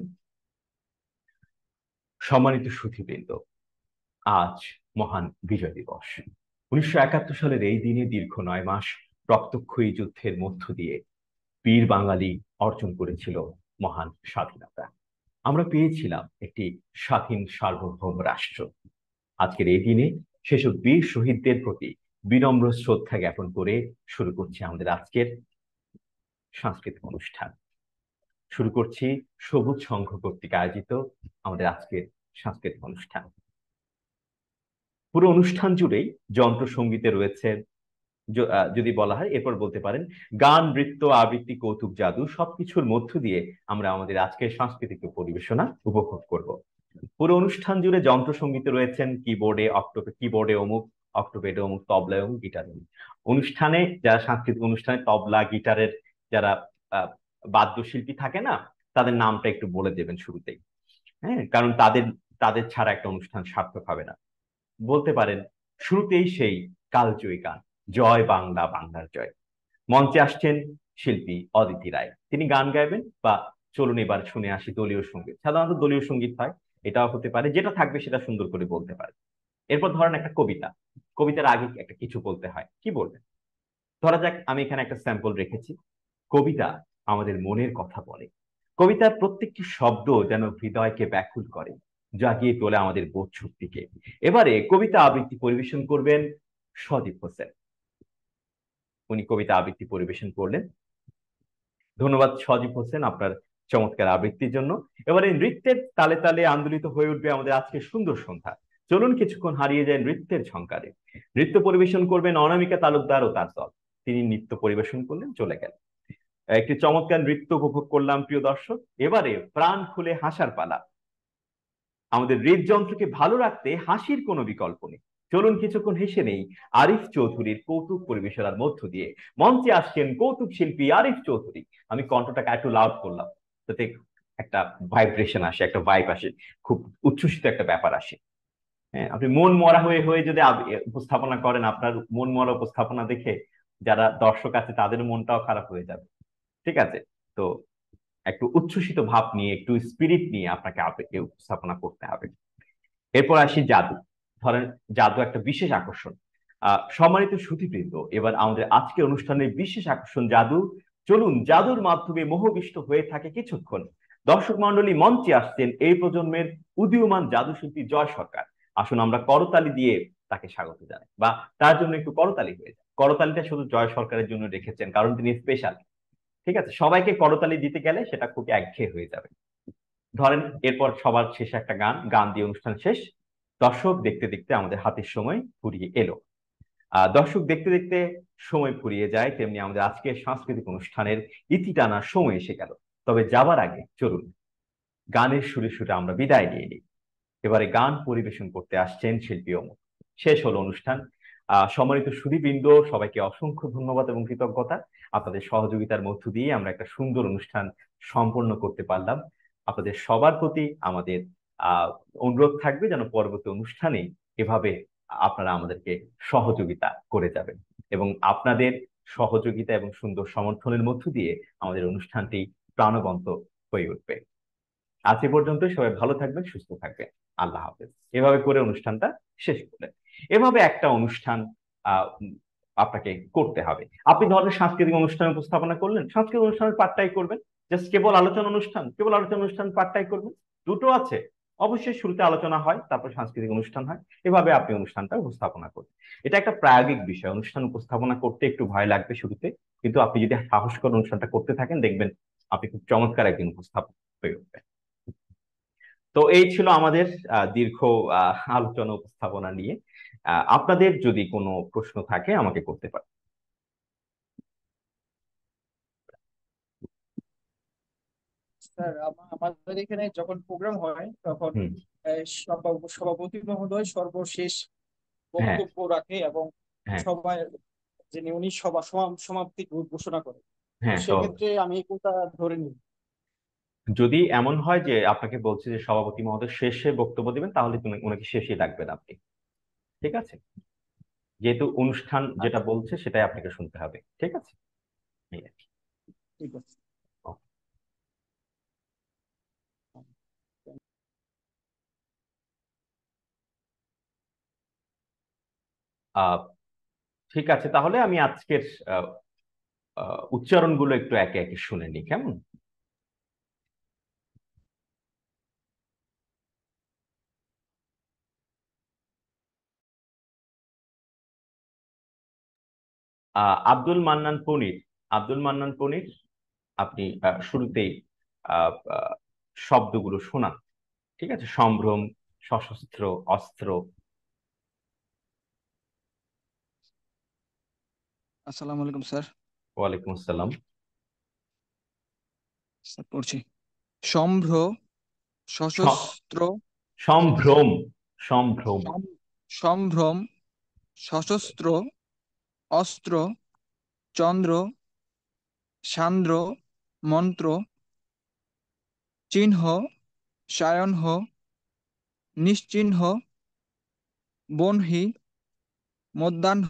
সম্মানিত সুধীবৃন্দ, আজ মহান বিজয় দিবস। 1971 সালের এই দিনে দীর্ঘ 9 মাস রক্তক্ষয়ী যুদ্ধের মধ্য দিয়ে বীর বাঙালি অর্জন করেছিল মহান স্বাধীনতা। আমরা পেয়েছিলাম একটি স্বাধীন সার্বভৌম রাষ্ট্র। আজকের এই দিনে সেসব বীর শহীদদের প্রতি বিনম্র শ্রদ্ধা জ্ঞাপন করে শুরু করছি আমাদের আজকের সাংস্কৃতিক অনুষ্ঠান। শুরু করছি সবুজ সংঘ কর্তৃক আয়োজিত আমাদের আজকের সাংস্কৃতিক অনুষ্ঠান। পুরো অনুষ্ঠান জুড়েই যন্ত্রসঙ্গীতে রয়েছে, যদি বলা হয় এরপর বলতে পারেন গান, নৃত্য, আবৃত্তি, কৌতুক, জাদু সবকিছুর মধ্য দিয়ে আমরা আমাদের আজকের সাংস্কৃতিক পরিবেশনা উপভোগ করব। পুরো অনুষ্ঠান জুড়ে যন্ত্রসঙ্গীতে রয়েছেন কিবোর্ডে অমুক, অক্টোপেডে অমুক, তবলায় অমুক, গিটারে অমুক। অনুষ্ঠানে যারা সাংস্কৃতিক অনুষ্ঠানে তবলা, গিটারের যারা আহ, বাদ্যশিল্পী থাকে না, তাদের নামটা একটু বলে দেবেন শুরুতেই। হ্যাঁ, কারণ তাদের তাদের ছাড়া একটা অনুষ্ঠান সার্থক হবে না। বলতে পারেন শুরুতেই সেই কালজয়ী গান, জয় বাংলা, বাংলার জয়। মঞ্চে আসছেন শিল্পী অদিতি রায়। তিনি গান গাইবেন, বা চলুন এবার শুনে আসি দলীয় সঙ্গীত। সাধারণত দলীয় সঙ্গীত হয়, এটাও হতে পারে, যেটা থাকবে সেটা সুন্দর করে বলতে পারে। এরপর ধরেন একটা কবিতা, কবিতার আগে একটা কিছু বলতে হয়, কি বলবেন? ধরা যাক আমি এখানে একটা স্যাম্পল রেখেছি। কবিতা আমাদের মনের কথা বলে, কবিতার প্রত্যেকটি শব্দ যেন হৃদয়কে ব্যাকুল করে, জাগিয়ে তোলে আমাদের বোধ শক্তিকে। এবারে কবিতা আবৃত্তি পরিবেশন করবেন সদীপ হোসেন। উনি কবিতা আবৃত্তি পরিবেশন করলেন। ধন্যবাদ সজীব হোসেন আপনার চমৎকার আবৃত্তির জন্য। এবারে নৃত্যের তালে তালে আন্দোলিত হয়ে উঠবে আমাদের আজকের সুন্দর সন্ধ্যা। চলুন কিছুক্ষণ হারিয়ে যায় নৃত্যের ঝংকারে। নৃত্য পরিবেশন করবেন অনামিকা তালুকদার ও তার দল। তিনি নৃত্য পরিবেশন করলেন, চলে গেলেন। একটি চমৎকার নৃত্য উপভোগ করলাম প্রিয় দর্শক। এবারে প্রাণ খুলে হাসার পালা। আমাদের হৃদযন্ত্রকে ভালো রাখতে হাসির কোনো বিকল্প নেই। চলুন কিছুক্ষণ হেসে নেই আরিফ চৌধুরীর কৌতুক পরিবেশনার মধ্য দিয়ে। মঞ্চে আসছেন কৌতুক শিল্পী আরিফ চৌধুরী। আমি কণ্ঠটাকে একটু লাউড করলাম, যাতে একটা ভাইব্রেশন আসে, একটা ভাইব আসে, খুব উচ্ছ্বসিত একটা ব্যাপার আসে। হ্যাঁ, আপনি মন মরা হয়ে হয়ে যদি উপস্থাপনা করেন, আপনার মন মরা উপস্থাপনা দেখে যারা দর্শক আছে তাদের মনটাও খারাপ হয়ে যাবে। ঠিক আছে? তো একটু উচ্ছ্বসিত ভাব নিয়ে, একটু স্পিরিট নিয়ে আপনাকে আবেগে উপস্থাপনা করতে হবে। এরপর আসি জাদু। ধরেন জাদু একটা বিশেষ আকর্ষণ। সম্মানিত সুধীবৃন্দ, এবার আমাদের আজকের অনুষ্ঠানের বিশেষ আকর্ষণ জাদু। চলুন জাদুর মাধ্যমে মোহবিষ্ট হয়ে থাকে কিছুক্ষণ। দর্শক মন্ডলী, মঞ্চে আসছেন এই প্রজন্মের উদীয়মান জাদু শিল্পী জয় সরকার। আসুন আমরা করতালি দিয়ে তাকে স্বাগত জানাই, বা তার জন্য একটু করতালি হয়ে যায়। করতালিটা শুধু জয় সরকারের জন্য রেখেছেন, কারণ তিনি স্পেশাল। ঠিক আছে, সবাইকে করতালি দিতে গেলে সেটা খুব একঘেয়ে হয়ে যাবে। ধরেন এরপর সবার শেষে একটা গান, গান দিয়ে অনুষ্ঠান শেষ। দর্শক দেখতে দেখতে আমাদের হাতের সময় ফুরিয়ে এলো। দর্শক দেখতে দেখতে সময় ফুরিয়ে যায়, তেমনি আমাদের আজকের সাংস্কৃতিক অনুষ্ঠানের ইতি টানার সময় এসে গেল। তবে যাবার আগে চলুন গানের সুরে সুরে আমরা বিদায় নিয়ে নিই। এবারে গান পরিবেশন করতে আসছেন শিল্পী অমুক। শেষ হলো অনুষ্ঠান। সম্মানিত সুধীবৃন্দ, সবাইকে অসংখ্য ধন্যবাদ এবং কৃতজ্ঞতা। আপনাদের সহযোগিতার মধ্য দিয়ে আমরা একটা সুন্দর অনুষ্ঠান সম্পন্ন করতে পারলাম। আপনাদের সবার প্রতি আমাদের অনুরোধ থাকবে যেন পরবর্তী অনুষ্ঠানে এভাবে আপনারা আমাদেরকে সহযোগিতা করে যাবেন, এবং আপনাদের সহযোগিতা এবং সুন্দর সমর্থনের মধ্য দিয়ে আমাদের অনুষ্ঠানটি প্রাণবন্ত হয়ে উঠবে। আজ এ পর্যন্ত, সবাই ভালো থাকবেন, সুস্থ থাকবেন। আল্লাহ হাফেজ। এভাবে করে অনুষ্ঠানটা শেষ করলেন। এভাবে একটা অনুষ্ঠান আপনাকে করতে হবে। আপনি ধরনের সাংস্কৃতিক অনুষ্ঠান উপস্থাপনা করলেন, সাংস্কৃতিক অনুষ্ঠানের পাঠটাই করবেন। জাস্ট কেবল আলোচনা অনুষ্ঠান, কেবল আলোচনা অনুষ্ঠান পাঠটাই করবেন। দুটো আছে, অবশ্যই শুরুতে আলোচনা হয়, তারপর সাংস্কৃতিক অনুষ্ঠান হয়। এভাবে আপনি অনুষ্ঠানটা উপস্থাপনা করবেন। এটা একটা প্রায়োগিক বিষয়। অনুষ্ঠান উপস্থাপনা করতে একটু ভয় লাগবে শুরুতে, কিন্তু আপনি যদি সাহস করে অনুষ্ঠানটা করতে থাকেন, দেখবেন আপনি খুব চমৎকার একজন উপস্থাপক হয়ে উঠবেন। তো এই ছিল আমাদের দীর্ঘ আলোচনা উপস্থাপনা নিয়ে। আপনাদের যদি কোনো প্রশ্ন থাকে আমাকে করতে পারেন। স্যার, আমাদের এখানে যখন প্রোগ্রাম হয় তখন হুম। সভাপতি মহোদয় সর্বশেষ হ্যাঁ। বক্তব্য রাখে এবং হ্যাঁ। সবাই যিনি উনি সমাপ্তি ঘোষণা করে। তো হ্যাঁ, সেক্ষেত্রে আমি কোনটা ধরে নিই? যদি এমন হয় যে আপনাকে বলছে যে সভাপতি মহোদয় শেষে বক্তব্য দিবেন, তাহলে তুমি ওনাকে শেষে ডাকবেন আপনি। ঠিক আছে? যেহেতু অনুষ্ঠান যেটা আচ্ছা, বলছে সেটাই আপনাকে শুনতে হবে। ঠিক আছে? এই আর কি। ঠিক আছে। আহ ঠিক আছে, তাহলে আমি আজকের উচ্চারণগুলো একটু একে একে শুনে নিই, কেমন? আব্দুল মান্নান পনির। আব্দুল মান্নান পনির, আপনি শুরুতেই আহ, আহ, শব্দগুলো শোনান। ঠিক আছে? সম্ভ্রম, সশস্ত্র, অস্ত্র। আসসালামু আলাইকুম স্যার। ওয়ালাইকুম আসসালাম। স্যার পড়ছি। সম্ভ্র, স- সশস্ত্র, সম্ভ্রম। সম্ভ্রম। সম্ভ্রম, সশস্ত্র, অস্ত্র, চন্দ্র, সান্দ্র, মন্ত্র, চিহ্ন, সায়নহ, নিশ্চিহ্ন, বহ্নি, মধ্যাহ্ন,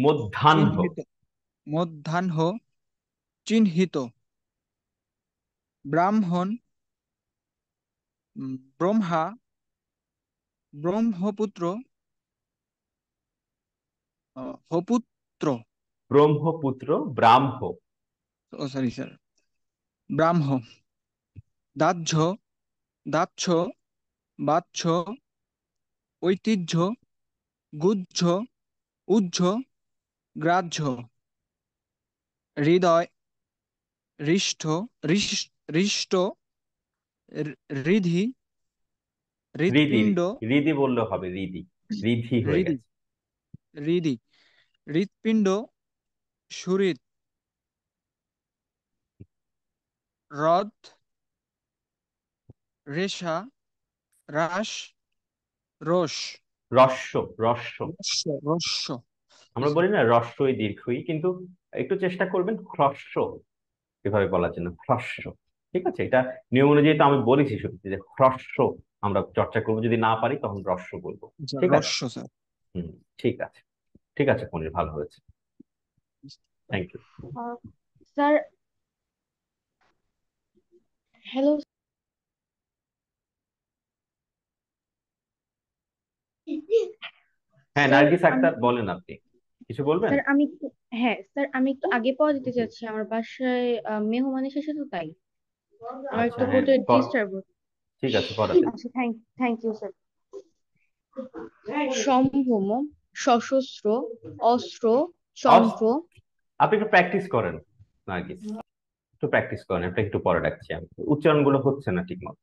মধ্যাহ্ন। চিহ্নিত, মধ্যাহ্ন, চিহ্নিত। ব্রাহ্মণ, ব্রহ্মা, ব্রহ্মপুত্র, হপুত্র, ব্রহ্মপুত্র, ব্রাহ্ম। ও সরি স্যার, ব্রাহ্ম। দাহ্য, দাক্ষ, বাচ্ছ, ঐতিহ্য, গুহ্য, উহ্য, গ্রাহ্য। হৃদয়, হৃষ্ট, হৃষ্ট, হৃদি, হৃদি, হৃৎপিণ্ড, হৃদি বললে হবে, হৃদি, হৃদি হয়ে হৃদি, গেছে। হৃদি, হৃৎপিণ্ড, সুহৃদ, হ্রদ, রেশা, রাস, রোষ, রস্য, রস্য। রস্য, রস্য। আমরা বলি না রস্যই দীর্ঘই, কিন্তু একটু চেষ্টা করবেন হ্রস্ব এভাবে বলার জন্য, হ্রস্ব। ঠিক আছে, এটা নিয়ম অনুযায়ী তো আমি বলেছি শুরুতে যে হ্রস্ব আমরা চর্চা করবো, যদি না পারি তখন রস্য বলবো। ঠিক আছে। রস্য স্যার। হুম, ঠিক আছে, ঠিক আছে পনির, ভালো হয়েছে, থ্যাংক ইউ। Sir, hello. হ্যাঁ, স্যার নার্গিস আমি আক্তার, বলেন আপনি কিছু বলবেন? স্যার আমি হ্যাঁ স্যার, আমি একটু আগে পড়া দিতে চাচ্ছি, আমার বাসায় মেহমান এসেছে তো তাই আমার আচ্ছা, একটু হ্যাঁ, পড়তে ডিস্টার্ব হচ্ছে। ঠিক আছে, পড়াতে। আচ্ছা, থ্যাংক ইউ স্যার। সম্ভ্রম, সশস্ত্র, অস্ত্র, চন্দ্র। আপনি একটু প্র্যাকটিস করেন নার্গিস, একটু প্র্যাকটিস করেন, আপনি একটু পরে ডাকছি আমি, উচ্চারণ গুলো হচ্ছে না ঠিক মতো,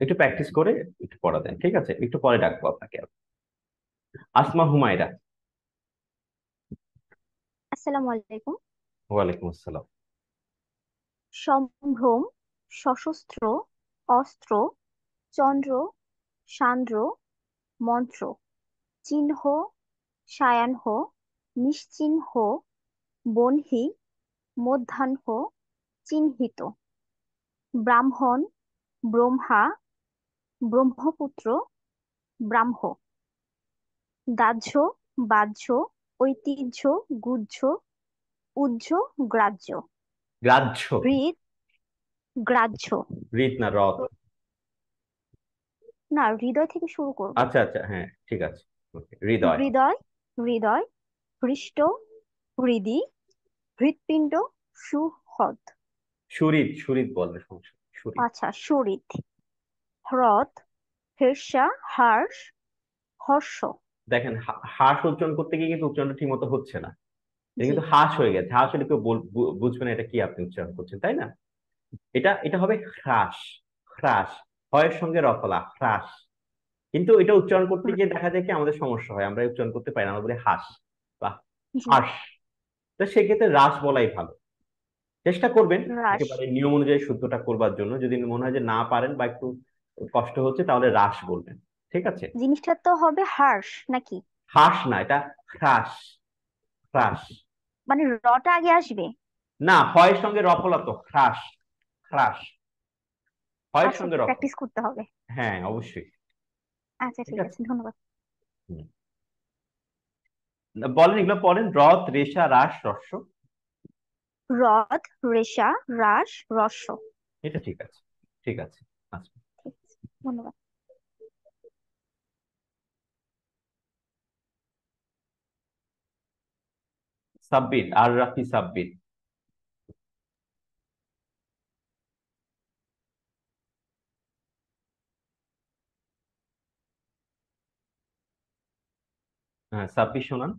একটু প্র্যাকটিস করে একটু পড়া দেন, ঠিক আছে, একটু পরে ডাকবো আপনাকে। আসমা হুমায়রা। আসসালামু আলাইকুম। ওয়ালাইকুম আসসালাম। সম্ভ্রম, সশস্ত্র, অস্ত্র, চন্দ্র, সান্দ্র, মন্ত্র, চিহ্ন, সায়াহ্ন, নিশ্চিহ্ন, বহ্নি, মধ্যাহ্ন, চিহ্নিত। ব্রাহ্মণ, ব্রহ্মা, ব্রহ্মপুত্র, ব্রাহ্ম। দাহ্য, বাহ্য, ঐতিহ্য, গুহ্য, উহ্য, গ্রাহ্য। গ্রাহ্য। হৃদ, গ্রাহ্য। হৃদ না, রদ। না, হৃদয় থেকে শুরু করব। আচ্ছা আচ্ছা, হ্যাঁ ঠিক আছে, ওকে, হৃদয়। হৃদয়, হৃদয়, হৃষ্ট, হৃদি, হৃৎপিণ্ড, সুহৃদ। সুরিত, সুরিত বলবে, সমস্যা নেই, সুরিত। আচ্ছা, সুহৃদ। হ্রদ, হর্ষা, হর্ষ, হর্ষ। দেখেন, হাঁস উচ্চারণ করতে গিয়ে কিন্তু উচ্চারণটা ঠিক মতো হচ্ছে না, এটা জি, কিন্তু হাঁস হয়ে গেছে, হাঁস হলে কেউ বুঝবে না এটা কি আপনি উচ্চারণ করছেন, তাই না? এটা এটা হবে হ্রাস, হ্রাস, হয়ের সঙ্গে রফলা, হ্রাস। কিন্তু এটা উচ্চারণ করতে গিয়ে দেখা যায় কি আমাদের সমস্যা হয়, আমরা উচ্চারণ করতে পারি না, আমরা বলি হাঁস বা জি। হাঁস। তো সেক্ষেত্রে রাস বলাই ভালো, চেষ্টা করবেন হ্রাস। একেবারে নিয়ম অনুযায়ী শুদ্ধটা করবার জন্য। যদি মনে হয় যে না পারেন বা একটু কষ্ট হচ্ছে, তাহলে রাস বলবেন, ঠিক আছে। জিনিসটা তো হবে হর্ষ নাকি? হাঁস না, এটা হ্রাস, হ্রাস। মানে রটা আগে আসবে? না, হয়ের সঙ্গে রফলা তো, হ্রাস, হ্রাস, হয়ের আচ্ছা, সঙ্গে একটু রফলা। প্র্যাকটিস করতে হবে। হ্যাঁ অবশ্যই। আচ্ছা, ঠিক ঠিক আছে। আছে, ধন্যবাদ। হুম। বলেন, এগুলো পড়েন, রথ, রেশা, রাস, রস্য। হ্রদ, রেশা, হ্রাস, রস্য। এটা ঠিক আছে, ঠিক আছে। আচ্ছা, ঠিক আছে, ধন্যবাদ। সাব্বির, আর রাফি সাব্বির। হ্যাঁ, সাব্বির শোনান।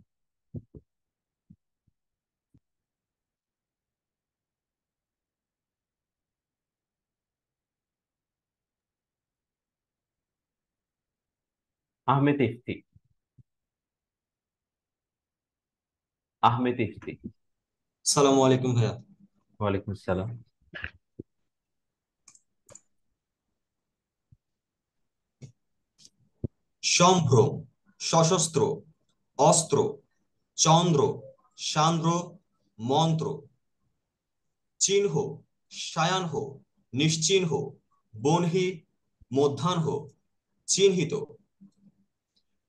আহমেদ ইফতি, আহমেদ ইফতি। সালামু আলাইকুম ভাইয়া। ওয়ালাইকুম আসসালাম। সম্ভ্রম, সশস্ত্র, অস্ত্র, চন্দ্র, সান্দ্র, মন্ত্র, চিহ্ন, সায়াহ্ন, নিশ্চিহ্ন, বহ্নি, মধ্যাহ্ন, চিহ্নিত।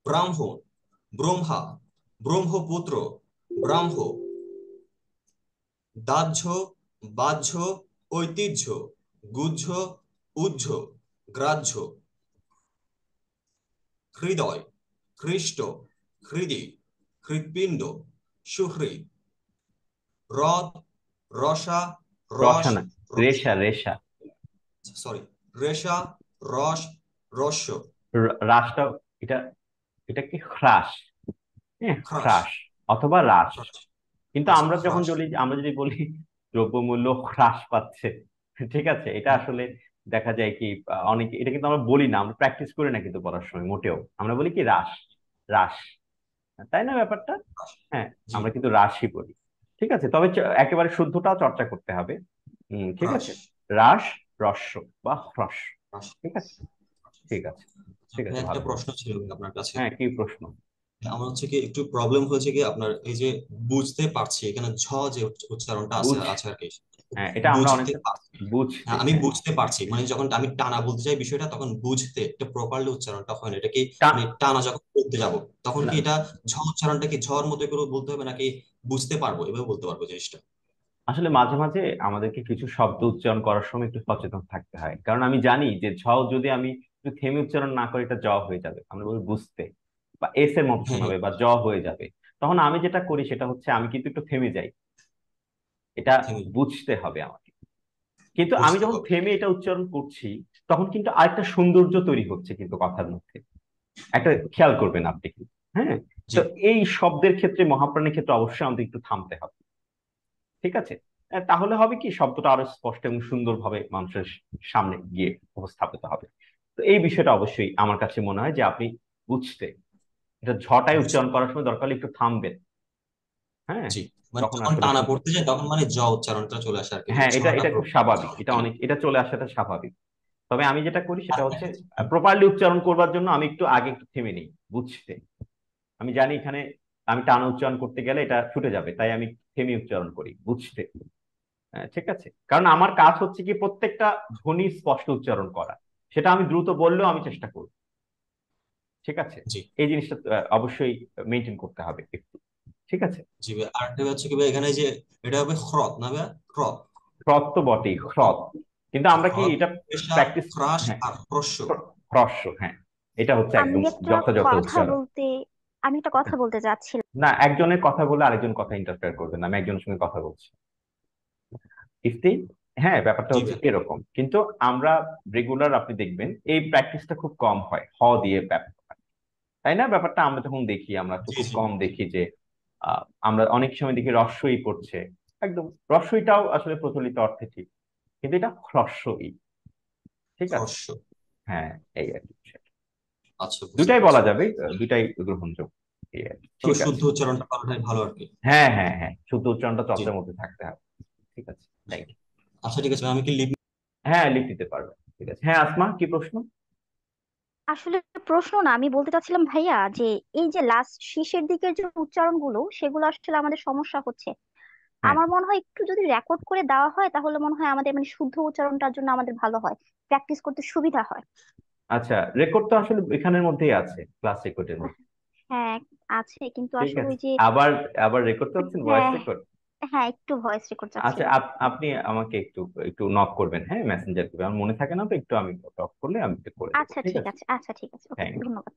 ব্রাহ্মণ, ব্রহ্মা, ব্রহ্মপুত্র, ব্রাহ্ম। দাহ্য, বাহ্য, ঐতিহ্য, গুহ্য, উহ্য, গ্রাহ্য। হৃদয়, হৃষ্ট, হৃদি, হৃৎপিণ্ড, সুহৃদ। হ্রদ, রসা, রস, রসা না, রেশা রেশা। সরি, রেশা, রস, রস্য। রাসটা, এটা এটা কি হ্রাস? হ্যাঁ, হ্রাস, হ্রাস অথবা হ্রাস। হ্রাস। কিন্তু আচ্ছা, আমরা যখন হ্রাস। আমরা যদি বলি দ্রব্যমূল্য হ্রাস পাচ্ছে, ঠিক আছে, এটা আসলে দেখা যায় কি অনেক, এটা কিন্তু আমরা বলি না, আমরা প্র্যাকটিস করি না কিন্তু বলার সময় মোটেও, আমরা বলি কি হ্রাস, হ্রাস, তাই না ব্যাপারটা? হ্রাস। হ্যাঁ, জি, আমরা কিন্তু হ্রাসই বলি। ঠিক আছে, তবে একেবারে শুদ্ধটাও চর্চা করতে হবে। ঠিক হ্রাস, আছে, হ্রাস, রস্য বা হ্রস্ব। হ্রাস। ঠিক আছে, ঠিক আছে, ঠিক আছে, একটা ভালো। প্রশ্ন ছিল আপনার কাছে। হ্যাঁ, কি প্রশ্ন? আমার হচ্ছে কি একটু প্রবলেম হয়েছে কি আপনার এই যে বুঝতে পারছি, এখানে ঝ যে উচ্চারণটা আছে বুঝ, আছে আর কি। হ্যাঁ, এটা আমরা বুঝতে অনেকটা পারছি। বুঝতে, হ্যাঁ, আমি হ্যাঁ। বুঝতে পারছি, মানে যখন আমি টানা বলতে চাই বিষয়টা তখন বুঝতে এটা প্রপারলি উচ্চারণটা হয় না। এটা কি টা মানে টানা যখন বলতে যাব তখন না, কি এটা ঝ উচ্চারণটা কি ঝড় মতো করে বলতে হবে নাকি বুঝতে পারবো এভাবে বলতে পারবো জিনিসটা? আসলে মাঝে মাঝে আমাদেরকে কিছু শব্দ উচ্চারণ করার সময় একটু সচেতন থাকতে হয়, কারণ আমি জানি যে ঝ যদি আমি একটু থেমে উচ্চারণ না করি এটা জ হয়ে যাবে, আমরা বলি বুঝতে, বা এস এর মতো হ্যাঁ, শোনাবে বা জ হয়ে যাবে। তখন আমি যেটা করি সেটা হচ্ছে আমি কিন্তু একটু থেমে যাই, এটা থেমে বুঝতে হবে আমাকে। কিন্তু আমি বুঝতে যখন হবে। থেমে এটা উচ্চারণ করছি তখন কিন্তু আরেকটা সৌন্দর্য তৈরি হচ্ছে কিন্তু কথার মধ্যে, একটা খেয়াল করবেন আপনি কি। হ্যাঁ, জি, তো এই শব্দের ক্ষেত্রে, মহাপ্রাণের ক্ষেত্রে অবশ্যই আমাদের একটু থামতে হবে। ঠিক আছে, তাহলে হবে কি শব্দটা আরো স্পষ্ট এবং সুন্দরভাবে মানুষের সামনে গিয়ে উপস্থাপিত হবে। তো এই বিষয়টা অবশ্যই আমার কাছে মনে হয় যে আপনি বুঝতে, এটা ঝটাই বুঝতে। উচ্চারণ করার সময় দরকার হলে একটু থামবেন। হ্যাঁ, জি, মানে তখন যখন আসলে টানা পড়তে যায় তখন মানে জ উচ্চারণটা চলে আসে আর কি, যে হ্যাঁ, এটা ঝটা এটা খুব স্বাভাবিক, এটা প্রপার। অনেক, এটা চলে আসাটা স্বাভাবিক। তবে আমি যেটা করি আর সেটা হচ্ছে প্রপারলি উচ্চারণ করবার জন্য আমি একটু আগে একটু থেমে নিই বুঝতে। আমি জানি এখানে আমি টানা উচ্চারণ করতে গেলে এটা ছুটে যাবে, তাই আমি থেমে উচ্চারণ করি বুঝতে। ঠিক আছে, কারণ আমার কাজ হচ্ছে কি প্রত্যেকটা ধ্বনি স্পষ্ট উচ্চারণ করা, সেটা আমি দ্রুত বললেও আমি চেষ্টা করব। ঠিক আছে, জি, এই জিনিসটা অবশ্যই মেনটেন করতে হবে একটু। ঠিক আছে, জি ভাই। আরেকটা হচ্ছে কি ভাই, এখানে যে এটা হবে হ্রদ না ভাই? হ্রদ। হ্রদ তো বটেই, হ্রদ, কিন্তু আমরা কি হ্রদ, এটা পেশা, প্র্যাকটিস? হ্রাস হ্যাঁ, আর হ্রস্ব। হ্রস্ব, হ্যাঁ, এটা হচ্ছে আমি একদম একটা যথাযথ কথা উচ্চারণ। বলতে আমি একটা কথা বলতে চাচ্ছিলাম। না, একজনের কথা বলে আরেকজন কথা ইন্টারফেয়ার করবেন না, আমি একজনের সঙ্গে কথা বলছি। ইফতি, হ্যাঁ, ব্যাপারটা জি হচ্ছে ভাই। এরকম, কিন্তু আমরা রেগুলার আপনি দেখবেন এই প্র্যাকটিসটা খুব কম হয় হ দিয়ে ব্যাপার, তাই না? ব্যাপারটা আমরা যখন দেখি আমরা তো জি, খুব জি, কম দেখি যে আমরা অনেক সময় দেখি রস্যই পড়ছে, একদম রস্যইটাও আসলে প্রচলিত অর্থে ঠিক, কিন্তু এটা হ্রস্বই। ঠিক আছে, হ্রস্ব। হ্যাঁ, এই আর কি বিষয়। আচ্ছা, বুঝতে দুটাই পারছি। বলা যাবে, দুটাই গ্রহণযোগ্য, এই আর কি। তবে ঠিক শুদ্ধ আছে, উচ্চারণটা করাটাই ভালো আর কি। হ্যাঁ হ্যাঁ হ্যাঁ, শুদ্ধ উচ্চারণটা জি, চর্চার মধ্যে থাকতে হবে। ঠিক আছে, জি। Thank you. আচ্ছা, ঠিক আছে, আমি কি লিভ? হ্যাঁ, লিখ দিতে পারবেন। ঠিক আছে, হ্যাঁ আসমা, কি প্রশ্ন? আসলে প্রশ্ন না, আমি বলতে চাচ্ছিলাম ভাইয়া যে এই যে লাস্ট শেষের দিকের যে উচ্চারণগুলো সেগুলো আসলে আমাদের সমস্যা হচ্ছে। হ্যাঁ, আমার মনে হয় একটু যদি রেকর্ড করে দেওয়া হয় তাহলে মনে হয় আমাদের মানে শুদ্ধ উচ্চারণটার জন্য আমাদের ভালো হয়, প্র্যাকটিস করতে সুবিধা হয়। আচ্ছা, রেকর্ড তো আসলে এখানের মধ্যেই আছে, ক্লাস রেকর্ডের মধ্যে। হ্যাঁ, আছে, কিন্তু ঠিক আসলে আছে, ওই যে আবার আবার রেকর্ড করছেন, ভয়েস হ্যাঁ, রেকর্ড? হ্যাঁ, একটু ভয়েস রেকর্ড আচ্ছা, চাচ্ছিলাম। আপনি আমাকে একটু একটু নক করবেন, হ্যাঁ, মেসেঞ্জার করবেন, আমার মনে থাকে না তো, একটু আমি নক করলে আমি একটু করে দেবো। আচ্ছা ঠিক ঠিক আছে, আছে, আচ্ছা ঠিক আছে, ওকে, থ্যাংক ধন্যবাদ।